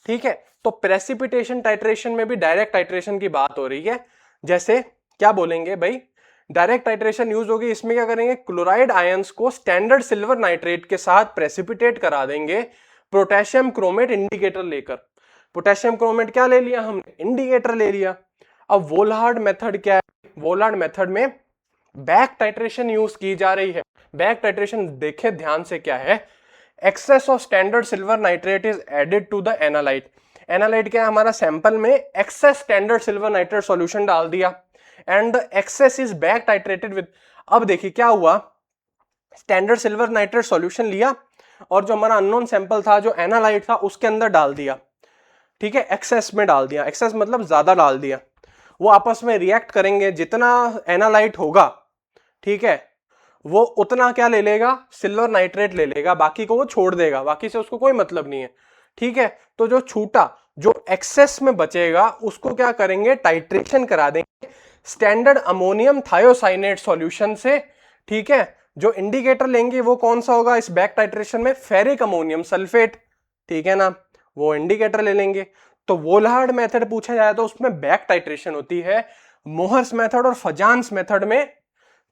ठीक है। तो प्रेसिपिटेशन टाइट्रेशन में भी डायरेक्ट टाइट्रेशन की बात हो रही है। जैसे क्या बोलेंगे भाई, डायरेक्ट टाइट्रेशन यूज होगी, इसमें क्या करेंगे, क्लोराइड आयंस को स्टैंडर्ड सिल्वर नाइट्रेट के साथ प्रेसिपिटेट करा देंगे पोटेशियम क्रोमेट इंडिकेटर लेकर। पोटेशियम क्रोमेट क्या ले लिया हमने, इंडिकेटर ले लिया। अब वोलार्ड मेथड क्या है, वोलार्ड मेथड में बैक टाइट्रेशन यूज की जा रही है। बैक टाइट्रेशन देखे ध्यान से क्या है, excess of standard silver nitrate is added to the analyte. Analyte क्या है, हमारा सैंपल में excess standard silver nitrate solution डाल दिया and excess is back titrated with. अब देखिए क्या हुआ, स्टैंडर्ड सिल्वर नाइट्रेट सॉल्यूशन लिया और जो हमारा अननोन सैंपल था, जो एनालाइट था, उसके अंदर डाल दिया, ठीक है, एक्सेस में डाल दिया, एक्सेस मतलब ज्यादा डाल दिया। वो आपस में रिएक्ट करेंगे, जितना एनालाइट होगा, ठीक है, वो उतना क्या ले लेगा, सिल्वर नाइट्रेट ले लेगा, बाकी को वो छोड़ देगा, बाकी से उसको कोई मतलब नहीं है, ठीक है। तो जो छूटा, जो एक्सेस में बचेगा, उसको क्या करेंगे, टाइट्रेशन करा देंगे स्टैंडर्ड अमोनियम थायोसाइनेट सॉल्यूशन से, ठीक है। जो इंडिकेटर लेंगे वो कौन सा होगा इस बैक टाइट्रेशन में, फेरिक अमोनियम सल्फेट, ठीक है ना, वो इंडिकेटर ले लेंगे। तो वोलार्ड मेथड पूछा जाए तो उसमें बैक टाइट्रेशन होती है। मोहर्स मेथड और फजान्स मेथड में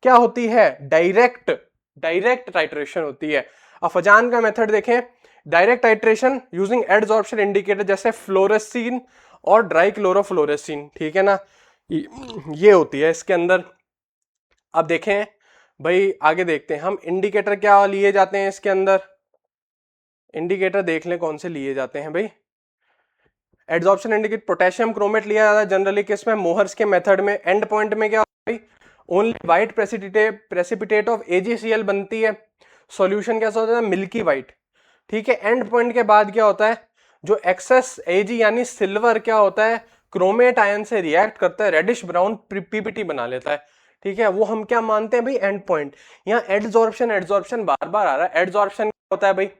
क्या होती है, डायरेक्ट डायरेक्ट टाइट्रेशन होती है। अब फजान का मेथड देखें, direct titration using adsorption indicator, जैसे फ्लोरेसिन और ड्राइक्लोरोफ्लोरेसिन, ठीक है ना, ये होती है इसके अंदर। अब देखें भाई, आगे देखते हैं हम, इंडिकेटर क्या लिए जाते हैं इसके अंदर, इंडिकेटर देख लें कौन से लिए जाते हैं भाई। एडसॉर्प्शन इंडिकेटर पोटेशियम क्रोमेट लिया जाता है जनरली किसमें, मोहर्स के मेथड में। एंड पॉइंट में क्या होता है, only white precipitate of AgCl बनती है, सॉल्यूशन कैसा होता है, मिल्की व्हाइट, ठीक है। एंड पॉइंट के बाद क्या होता है, जो एक्सेस Ag यानी सिल्वर क्या होता है, क्रोमेट आयन से रिएक्ट करता है, रेडिश ब्राउन PPT बना लेता है, ठीक है। वो हम क्या मानते हैं भाई, एंड पॉइंट। यहाँ एडसॉर्प्शन एडसॉर्प्शन बार बार आ रहा है। एडसॉर्प्शन क्या होता है भाई,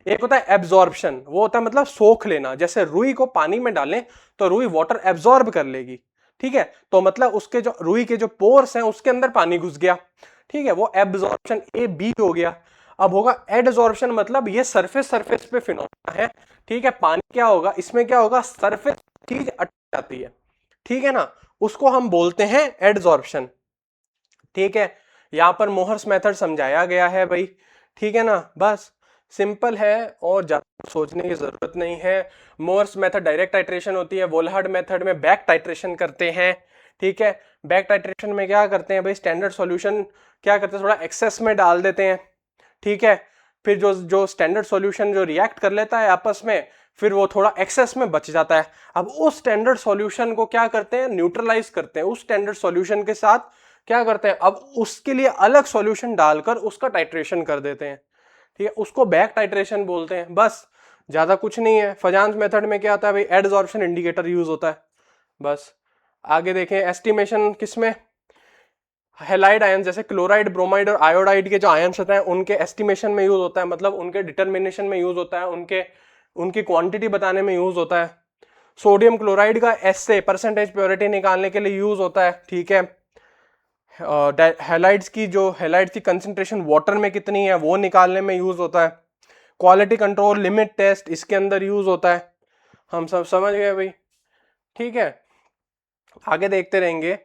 एक होता है एब्जॉर्प्शन, वो होता है मतलब सोख लेना, जैसे रुई को पानी में डालें तो रुई वाटर एब्जॉर्ब कर लेगी, ठीक है, तो मतलब उसके जो रुई के जो पोर्स हैं उसके अंदर पानी घुस गया, ठीक है, वो एब्जॉर्प्शन AB हो गया। अब होगा एडसॉर्प्शन, मतलब ये सरफेस सरफेस पे फिनोमेना है, ठीक है। पानी क्या होगा, इसमें क्या होगा, सरफेस चीज अटक जाती है, ठीक है ना, उसको हम बोलते हैं एडसॉर्प्शन, ठीक है। यहां पर मोहर्स मेथड समझाया गया है भाई, ठीक है ना, बस सिंपल है और ज्यादा सोचने की जरूरत नहीं है। मोहर्स मेथड डायरेक्ट टाइट्रेशन होती है, वोलार्ड मेथड में बैक टाइट्रेशन करते हैं, ठीक है। बैक टाइट्रेशन में क्या करते हैं भाई, स्टैंडर्ड सॉल्यूशन क्या करते हैं, थोड़ा एक्सेस में डाल देते हैं, ठीक है। फिर जो जो स्टैंडर्ड सॉल्यूशन जो रिएक्ट कर लेता है आपस में, फिर वो थोड़ा एक्सेस में बच जाता है। अब उस स्टैंडर्ड सॉल्यूशन को क्या करते हैं, न्यूट्रलाइज करते हैं, उस स्टैंडर्ड सॉल्यूशन के साथ क्या करते हैं, अब उसके लिए अलग सॉल्यूशन डालकर उसका टाइट्रेशन कर देते हैं, ठीक है, उसको बैक टाइट्रेशन बोलते हैं। बस ज्यादा कुछ नहीं है। फजान्स मेथड में क्या आता है भाई, एडसॉर्प्शन इंडिकेटर यूज होता है, बस। आगे देखें, एस्टिमेशन किसमें, हैलाइड आयन जैसे क्लोराइड, ब्रोमाइड और आयोडाइड के जो आयन्स होते हैं उनके एस्टिमेशन में यूज होता है, मतलब उनके डिटर्मिनेशन में यूज होता है, उनकी क्वांटिटी बताने में यूज होता है। सोडियम क्लोराइड का SA परसेंटेज प्योरिटी निकालने के लिए यूज होता है, ठीक है। हैलाइड्स की कंसंट्रेशन वाटर में कितनी है वो निकालने में यूज होता है। क्वालिटी कंट्रोल लिमिट टेस्ट इसके अंदर यूज होता है। हम सब समझ गए भाई, ठीक है। आगे देखते रहेंगे।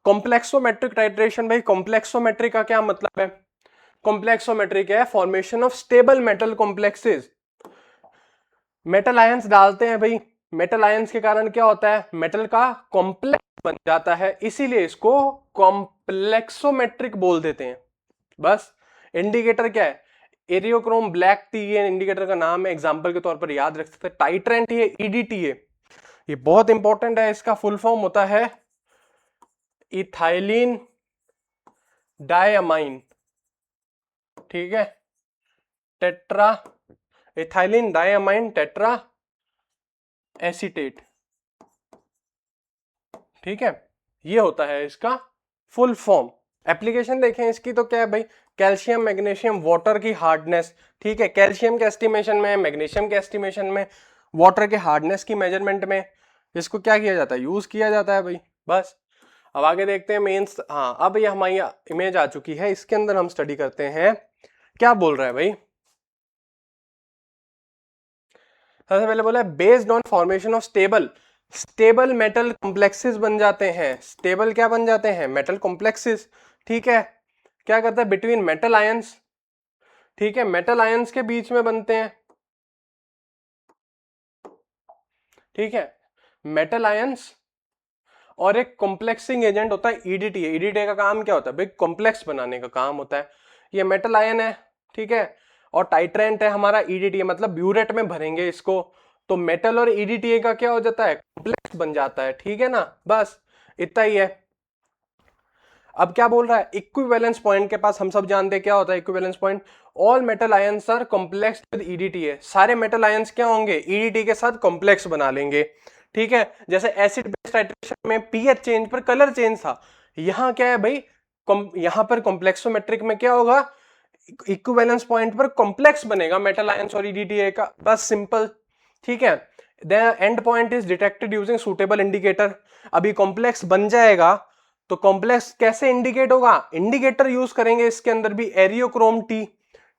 कॉम्प्लेक्सोमेट्रिक टाइट्रेशन, भाई कॉम्प्लेक्सोमेट्रिक का क्या मतलब है? कॉम्प्लेक्सोमेट्रिक है formation of stable metal complexes. Metal ions डालते हैं भाई, मेटल आयंस के कारण क्या होता है? मेटल का कॉम्प्लेक्स बन जाता है, इसीलिए इसको कॉम्प्लेक्सोमेट्रिक बोल देते हैं। बस इंडिकेटर क्या है? एरियोक्रोम ब्लैक टी, ये इंडिकेटर का नाम है, एग्जांपल के तौर पर याद रख सकते हैं। टाइट्रेंट ये ईडीटी है, ये बहुत इंपॉर्टेंट है। इसका फुल फॉर्म होता है इथाइलिन डायमाइन, ठीक है, tetra, ethylene diamine tetra acetate, ठीक है, ये होता है इसका फुल फॉर्म। एप्लीकेशन देखें इसकी तो क्या है भाई? कैल्शियम मैग्नीशियम वाटर की हार्डनेस, ठीक है, कैल्शियम के एस्टिमेशन में, मैग्नीशियम के एस्टिमेशन में, वाटर के हार्डनेस की मेजरमेंट में इसको क्या किया जाता है? यूज किया जाता है भाई। बस अब आगे देखते हैं मेंस। हाँ, अब ये हमारी इमेज आ चुकी है, इसके अंदर हम स्टडी करते हैं क्या बोल रहा है भाई। सबसे पहले बोला है based on formation of stable metal complexes बन जाते हैं। स्टेबल क्या बन जाते हैं? मेटल कॉम्प्लेक्सेस, ठीक है। क्या करता है? बिटवीन मेटल आयंस, ठीक है, मेटल आयंस के बीच में बनते हैं, ठीक है, मेटल आयंस और एक कॉम्प्लेक्सिंग एजेंट होता है ईडीटी। ईडीटी का काम क्या होता है भाई? कॉम्प्लेक्स बनाने का काम होता है। ये मेटल आयन है, ठीक है, और टाइट्रेंट है हमारा ईडीटी, मतलब ब्यूरेट में भरेंगे इसको, तो मेटल और ईडीटी का क्या हो जाता है? कॉम्प्लेक्स बन जाता है, ठीक है ना। बस इतना ही है। अब क्या बोल रहा है? इक्विवेलेंस पॉइंट के पास हम सब जानते हैं क्या होता है equivalence point. All metal ions are complex with EDT है, सारे मेटल आयंस क्या होंगे? ईडीटी के साथ कॉम्प्लेक्स बना लेंगे, ठीक है। जैसे एसिड बेस टाइट्रेशन में पीएच चेंज पर कलर चेंज था, यहां क्या है भाई? यहां पर कॉम्प्लेक्सोमेट्रिक में क्या होगा? इक्विवेलेंस पॉइंट पर कॉम्प्लेक्स बनेगा मेटल आयंस और ईडीटी का, बस सिंपल, ठीक है। The end point is detected using suitable indicator. अभी कॉम्प्लेक्स बन जाएगा तो कॉम्प्लेक्स कैसे इंडिकेट होगा? इंडिकेटर यूज करेंगे इसके अंदर भी, एरियोक्रोम टी,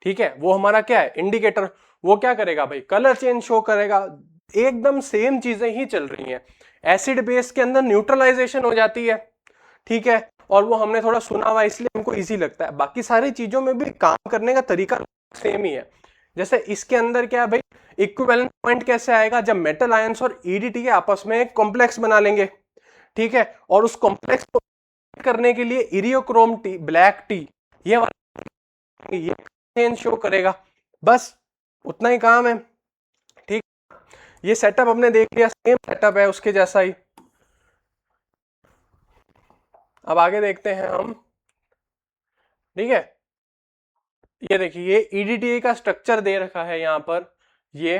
ठीक है, वो हमारा क्या है? इंडिकेटर। वो क्या करेगा भाई? कलर चेंज शो करेगा। एकदम सेम चीजें ही चल रही हैं। एसिड बेस के अंदर न्यूट्रलाइजेशन हो जाती है, ठीक है, और वो हमने थोड़ा सुना हुआ इसलिए हमको इजी लगता है। बाकी सारी चीजों में भी काम करने का तरीका सेम ही है। जैसे इसके अंदर क्या है भाई? इक्विवेलेंट पॉइंट कैसे आएगा? जब मेटल आयंस और ईडीटी आपस में एक कॉम्प्लेक्स बना लेंगे, ठीक है, और उस कॉम्प्लेक्स को करने के लिए इरियोक्रोम टी, ब्लैक टी, ये चेंज शो करेगा। बस उतना ही काम है, ठीक। ये सेटअप हमने देख लिया, सेम सेटअप है उसके जैसा ही। अब आगे देखते हैं हम, ठीक है। ये देखिए, ये ईडीटी का स्ट्रक्चर दे रखा है यहां पर, ये,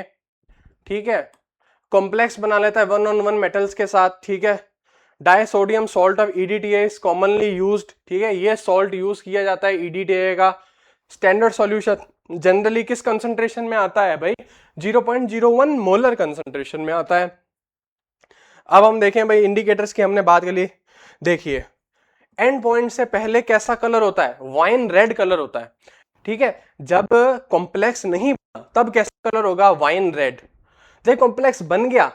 ठीक है, कॉम्प्लेक्स बना लेता है 1 on 1 मेटल्स के साथ, ठीक है। Disodium salt of EDTA is commonly used, ठीक है, ये सॉल्ट यूज किया जाता है ईडीटीए का। स्टैंडर्ड सॉल्यूशन जनरली किस कंसंट्रेशन में आता है भाई? 0.01 मोलर कंसंट्रेशन में आता है। अब हम देखें भाई इंडिकेटर्स की हमने बात कर ली। देखिए एंड पॉइंट से पहले कैसा कलर होता है? वाइन रेड कलर होता है, ठीक है। जब कॉम्प्लेक्स नहीं बना तब कैसा कलर होगा? Wine red. जब कॉम्प्लेक्स बन गया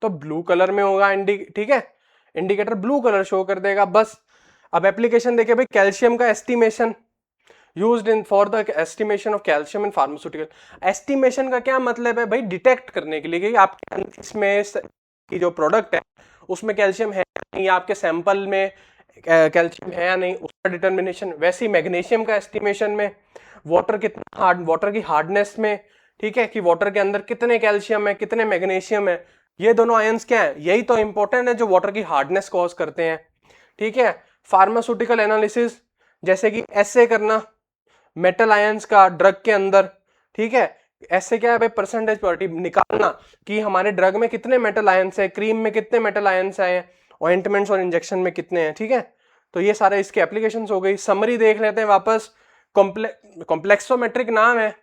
तो ब्लू कलर में होगा, ठीक है, इंडिकेटर ब्लू कलर शो कर देगा। बस अब एप्लीकेशन देखिए भाई, कैल्शियम का estimation used in for the estimation of calcium in pharmaceutical. Estimation का क्या मतलब है भाई? डिटेक्ट करने के लिए कि आपके इसमें की जो प्रोडक्ट है उसमें कैल्शियम है या नहीं, आपके सैंपल में कैल्शियम है या नहीं, उसका डिटर्मिनेशन। वैसे ही मैग्नीशियम का एस्टिमेशन में, वाटर कितना हार्ड, वाटर की हार्डनेस में, ठीक है, कि वाटर के अंदर कितने कैल्शियम है, कितने मैग्नीशियम है। ये दोनों आयंस क्या है? यही तो इंपॉर्टेंट है जो वाटर की हार्डनेस कॉज करते हैं, ठीक है। फार्मास्यूटिकल एनालिसिस, जैसे कि ऐसे करना मेटल आयंस का ड्रग के अंदर, ठीक है, ऐसे क्या है भाई? परसेंटेज प्योरिटी निकालना कि हमारे ड्रग में कितने मेटल आयंस है, क्रीम में कितने मेटल आयंस हैं, ऑइंटमेंट्स और इंजेक्शन में कितने हैं, ठीक है। तो ये सारे इसके एप्लीकेशंस हो गई। समरी देख लेते हैं वापस। कॉम्प्लेक्सोमेट्रिक नाम है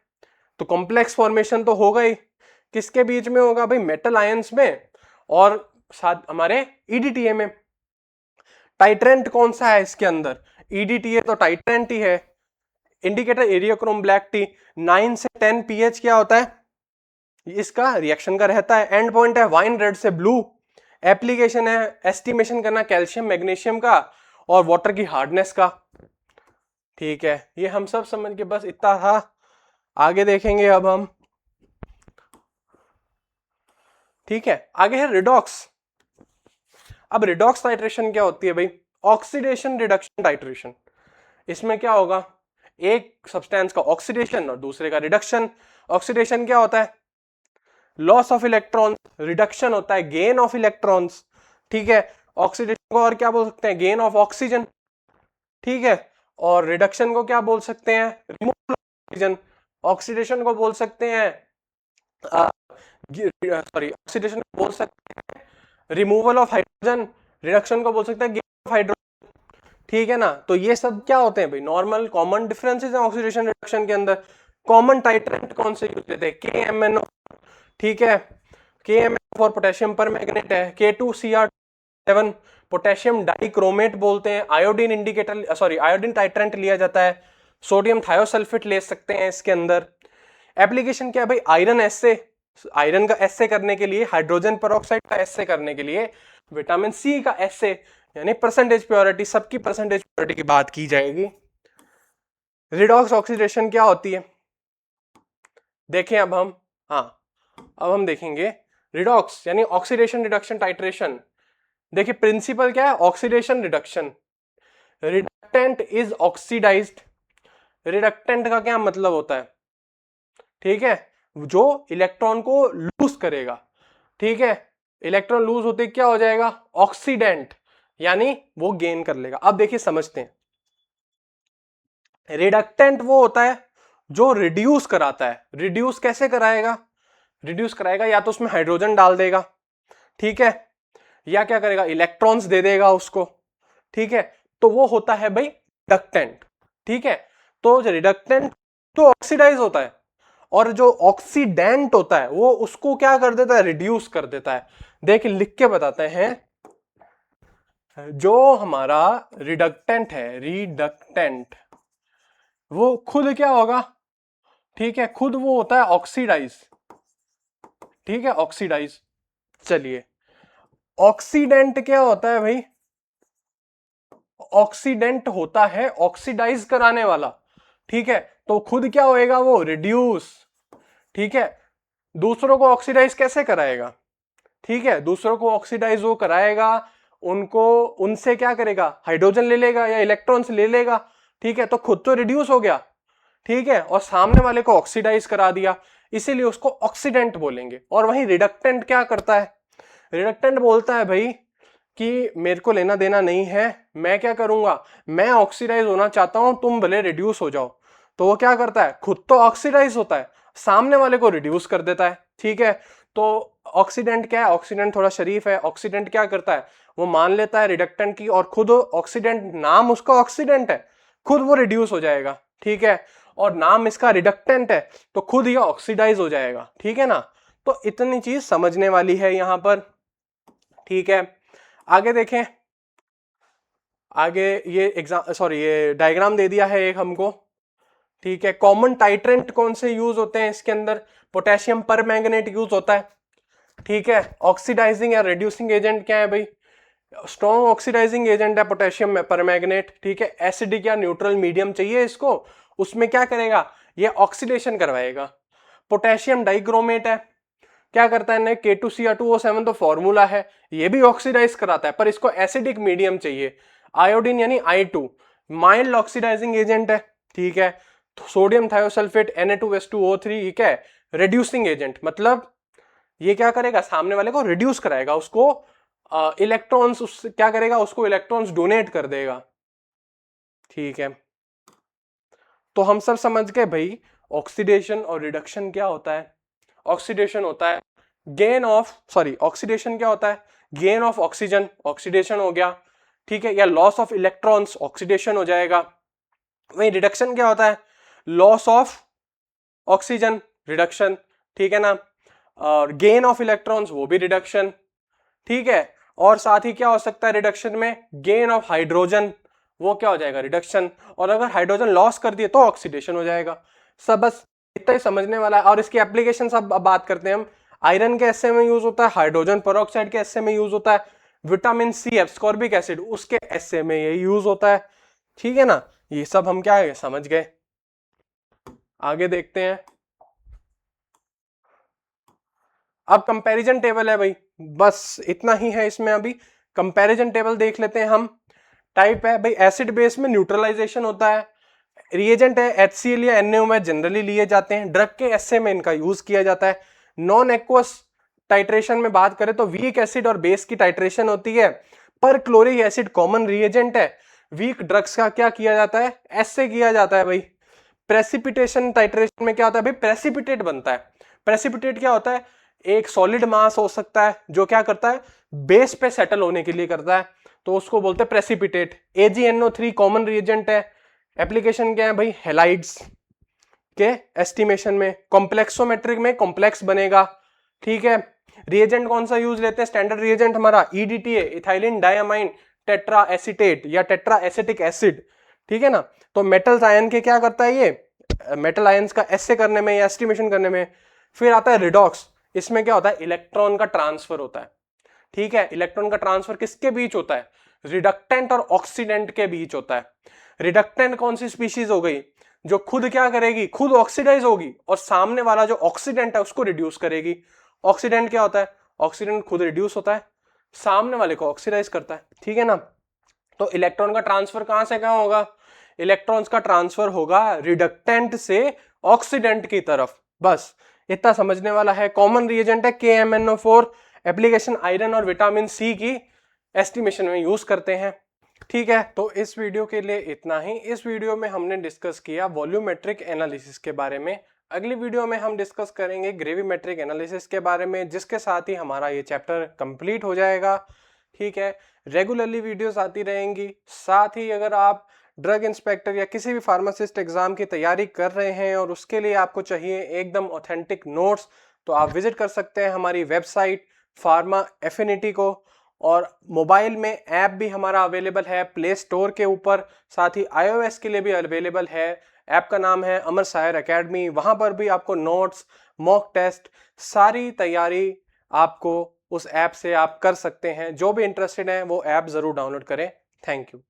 तो कॉम्प्लेक्स फॉर्मेशन तो होगा ही, किसके बीच में होगा भाई? मेटल आयंस में और साथ हमारे ईडीटीए में। टाइट्रेंट कौन सा है इसके अंदर, EDTA तो टाइट्रेंट ही है। इंडिकेटर एरियोक्रोम ब्लैक टी, 9 से 10 pH क्या होता है इसका, रिएक्शन का रहता है। एंड पॉइंट है वाइन रेड से ब्लू। एप्लीकेशन है एस्टिमेशन करना कैल्शियम मैग्नीशियम का और वाटर की हार्डनेस का। ठीक है, ये हम सब समझ के बस इतना था। आगे देखेंगे अब हम। ठीक है, आगे है रिडॉक्स। अब रिडॉक्स टाइट्रेशन क्या होती है भाई, ऑक्सीडेशन रिडक्शन टाइट्रेशन। इसमें क्या होगा, एक सब्सटेंस का ऑक्सीडेशन और दूसरे का रिडक्शन। ऑक्सीडेशन क्या होता है, लॉस ऑफ इलेक्ट्रॉन, रिडक्शन होता है गेन ऑफ इलेक्ट्रॉन्स। ठीक है, ऑक्सीडेशन को और क्या बोल सकते हैं, गेन ऑफ ऑक्सीजन। ठीक है, और रिडक्शन को क्या बोल सकते हैं, रिमूवल ऑफ ऑक्सीजन। ऑक्सीडेशन को बोल सकते हैं ऑक्सीडेशन को बोल सकते हैं रिमूवल ऑफ हाइड्रोजन, रिडक्शन को बोल सकते हैं गेन ऑफ हाइड्रोजन। ठीक है ना, तो ये सब क्या होते हैं भाई, नॉर्मल कॉमन डिफरेंसेस हैं ऑक्सीडेशन रिडक्शन के अंदर। कॉमन टाइट्रेंट कौन से यूज लेते हैं, KMnO। ठीक है, KMnO फॉर पोटेशियम पर मैग्नेट है, K2Cr7 पोटेशियम डाइक्रोमेट बोलते हैं। आयोडीन इंडिकेटर आयोडीन टाइट्रेंट लिया जाता है। सोडियम थायोसल्फेट ले सकते हैं इसके अंदर। एप्लीकेशन क्या है भाई, आयरन एस्से, आयरन का एस्से करने के लिए, हाइड्रोजन पेरोक्साइड का एस्से करने के लिए, विटामिन सी का एस्से, यानी परसेंटेज प्योरिटी, सबकी परसेंटेज प्योरिटी की बात की जाएगी। रिडॉक्स ऑक्सीडेशन क्या होती है, देखें अब हम। हाँ, अब हम देखेंगे रिडॉक्स यानी ऑक्सीडेशन रिडक्शन टाइट्रेशन। देखिए प्रिंसिपल क्या है, oxidation reduction. Reductant is oxidised. Reductant का क्या मतलब होता है, ठीक है, जो इलेक्ट्रॉन को लूज करेगा। ठीक है, इलेक्ट्रॉन लूज होते क्या हो जाएगा, ऑक्सीडेंट, यानी वो गेन कर लेगा। अब देखिए समझते हैं, रिडक्टेंट वो होता है जो रिड्यूस कराता है। रिड्यूस कैसे कराएगा, रिड्यूस कराएगा या तो उसमें हाइड्रोजन डाल देगा, ठीक है, या क्या करेगा, इलेक्ट्रॉन्स दे देगा उसको। ठीक है, तो वो होता है भाई रिडक्टेंट। ठीक है, तो रिडक्टेंट तो ऑक्सीडाइज होता है, और जो ऑक्सीडेंट होता है वो उसको क्या कर देता है, रिड्यूस कर देता है। देख लिख के बताते हैं, जो हमारा रिडक्टेंट है, रिडक्टेंट वो खुद क्या होगा, ठीक है, खुद वो होता है ऑक्सीडाइज। ठीक है, ऑक्सीडाइज। चलिए, ऑक्सीडेंट क्या होता है भाई, ऑक्सीडेंट होता है ऑक्सीडाइज कराने वाला। ठीक है, तो खुद क्या होएगा, वो रिड्यूस। ठीक है, दूसरों को ऑक्सीडाइज कैसे कराएगा, ठीक है, दूसरों को ऑक्सीडाइज वो कराएगा, उनको, उनसे क्या करेगा, हाइड्रोजन ले लेगा या इलेक्ट्रॉन्स ले लेगा। ठीक है, तो खुद तो रिड्यूस हो गया, ठीक है, और सामने वाले को ऑक्सीडाइज करा दिया, इसीलिए उसको ऑक्सीडेंट बोलेंगे। और वहीं रिडक्टेंट क्या करता है, रिडक्टेंट बोलता है भाई कि मेरे को लेना देना नहीं है, मैं क्या करूंगा, मैं ऑक्सीडाइज होना चाहता हूं, तुम भले रिड्यूस हो जाओ। तो वो क्या करता है, खुद तो ऑक्सीडाइज होता है, सामने वाले को रिड्यूस कर देता है। ठीक है, तो ऑक्सीडेंट क्या है, ऑक्सीडेंट थोड़ा शरीफ है। ऑक्सीडेंट क्या करता है, वो मान लेता है रिडक्टेंट की, और खुद ऑक्सीडेंट, नाम उसका ऑक्सीडेंट है, खुद वो रिड्यूस हो जाएगा। ठीक है, और नाम इसका रिडक्टेंट है, तो खुद ये ऑक्सीडाइज हो जाएगा। ठीक है ना, तो इतनी चीज समझने वाली है यहां पर। ठीक है, आगे देखें। आगे ये डायग्राम दे दिया है एक हमको। ठीक है, कॉमन टाइट्रेंट कौन से यूज होते हैं इसके अंदर, पोटेशियम पर मैंगनेट यूज होता है। ठीक है, ऑक्सीडाइजिंग या रिड्यूसिंग एजेंट क्या है भाई, स्ट्रॉन्ग ऑक्सीडाइजिंग एजेंट है पोटेशियम पर मैंगनेट। ठीक है, एसिडिक या न्यूट्रल मीडियम चाहिए इसको, उसमें क्या करेगा, ये ऑक्सीडेशन करवाएगा। पोटेशियम डाइक्रोमेट है, क्या करता है, K2Cr2O7 तो फॉर्मूला है, ये भी ऑक्सीडाइज कराता है, पर इसको एसिडिक मीडियम चाहिए। आयोडीन यानी I2 माइल्ड ऑक्सीडाइजिंग एजेंट है। ठीक है, सोडियम थायोसल्फेट Na2S2O3 ये क्या है, रिड्यूसिंग एजेंट, मतलब ये क्या करेगा, सामने वाले को रिड्यूस कराएगा, उसको इलेक्ट्रॉन्स, उससे क्या करेगा, उसको इलेक्ट्रॉन्स डोनेट कर देगा। ठीक है, तो हम सब समझ गए भाई ऑक्सीडेशन और रिडक्शन क्या होता है। ऑक्सीडेशन होता है गेन ऑफ, ऑक्सीडेशन क्या होता है, गेन ऑफ ऑक्सीजन, ऑक्सीडेशन हो गया। ठीक है, या लॉस ऑफ इलेक्ट्रॉन्स, ऑक्सीडेशन हो जाएगा। वहीं रिडक्शन क्या होता है, लॉस ऑफ ऑक्सीजन, रिडक्शन। ठीक है ना, और गेन ऑफ इलेक्ट्रॉन्स वो भी रिडक्शन। ठीक है, और साथ ही क्या हो सकता है रिडक्शन में, गेन ऑफ हाइड्रोजन, वो क्या हो जाएगा रिडक्शन, और अगर हाइड्रोजन लॉस कर दिए तो ऑक्सीडेशन हो जाएगा। सब बस इतना ही समझने वाला है। और इसकी एप्लीकेशन सब अब बात करते हैं हम। आयरन के एसए में यूज होता है, हाइड्रोजन पेरोक्साइड के एसए में यूज होता है, विटामिन सी एब्सकॉर्बिक एसिड उसके एसए में ये यूज होता है। ठीक है ना, ये सब हम क्या है समझ गए। आगे देखते हैं। अब कंपैरिजन टेबल है भाई, बस इतना ही है इसमें। अभी कंपैरिजन टेबल देख लेते हैं हम। टाइप है भाई एसिड बेस में न्यूट्रलाइजेशन होता है। रिएजेंट है HCl या NaO में जनरली लिए जाते हैं। ड्रग के एसए में इनका यूज किया जाता है। नॉन एक्वस टाइट्रेशन में बात करें तो वीक एसिड और बेस की टाइट्रेशन होती है। पर क्लोरिक एसिड कॉमन रिएजेंट है। वीक ड्रग्स का क्या किया जाता है, एसए किया जाता है भाई। प्रेसिपिटेशन टाइट्रेशन में क्या होता है भाई, प्रेसिपिटेट बनता है। प्रेसिपिटेट क्या होता है, एक सॉलिड मास हो सकता है जो क्या करता है बेस पे सेटल होने के लिए करता है, तो उसको बोलते हैं प्रेसिपिटेट। AgNO3 कॉमन रिएजेंट है। एप्लीकेशन क्या है भाई, हेलाइड्स के एस्टिमेशन में, कॉम्प्लेक्सोमेट्रिक में कॉम्प्लेक्स बनेगा। ठीक है, रिएजेंट कौन सा यूज लेते हैं, स्टैंडर्ड रिएजेंट हमारा EDTA ethylene diamine tetra acetate या टेट्रा एसिटिक एसिड। ठीक है ना, तो मेटल्स आयन के क्या करता है ये, मेटल आयंस का एसे करने में या एस्टिमेशन करने में। फिर आता है रिडॉक्स, इसमें क्या होता है इलेक्ट्रॉन का ट्रांसफर होता है। ठीक है, इलेक्ट्रॉन का ट्रांसफर किसके बीच होता है, रिडक्टेंट और ऑक्सीडेंट के बीच होता है। रिडक्टेंट कौन सी स्पीशीज हो गई, जो खुद क्या करेगी, खुद ऑक्सीडाइज होगी और सामने वाला जो ऑक्सीडेंट है उसको रिड्यूस करेगी। ऑक्सीडेंट क्या होता है, ऑक्सीडेंट खुद रिड्यूस होता है, सामने वाले को ऑक्सीडाइज करता है। ठीक है ना, तो इलेक्ट्रॉन का ट्रांसफर कहां से कहां होगा, इलेक्ट्रॉन्स का ट्रांसफर होगा रिडक्टेंट से ऑक्सीडेंट की तरफ। बस इतना समझने वाला है। कॉमन रिएजेंट है KMnO4। एप्लीकेशन आयरन और विटामिन सी की एस्टिमेशन में यूज करते हैं। ठीक है, तो इस वीडियो के लिए इतना ही। इस वीडियो में हमने डिस्कस किया वॉल्यूमेट्रिक एनालिसिस के बारे में। अगली वीडियो में हम डिस्कस करेंगे ग्रेविमेट्रिक एनालिसिस के बारे में, जिसके साथ ही हमारा ये चैप्टर कंप्लीट हो जाएगा। ठीक है, रेगुलरली वीडियोस आती रहेंगी। साथ ही अगर आप ड्रग इंस्पेक्टर या किसी भी फार्मासिस्ट एग्जाम की तैयारी कर रहे हैं और उसके लिए आपको चाहिए एकदम ऑथेंटिक नोट्स, तो आप विजिट कर सकते हैं हमारी वेबसाइट फार्मा एफिनिटी को। और मोबाइल में ऐप भी हमारा अवेलेबल है प्ले स्टोर के ऊपर, साथ ही iOS के लिए भी अवेलेबल है। ऐप का नाम है अमर सायर एकेडमी। वहां पर भी आपको नोट्स, मॉक टेस्ट, सारी तैयारी आपको उस ऐप से आप कर सकते हैं। जो भी इंटरेस्टेड हैं वो ऐप जरूर डाउनलोड करें। Thank you.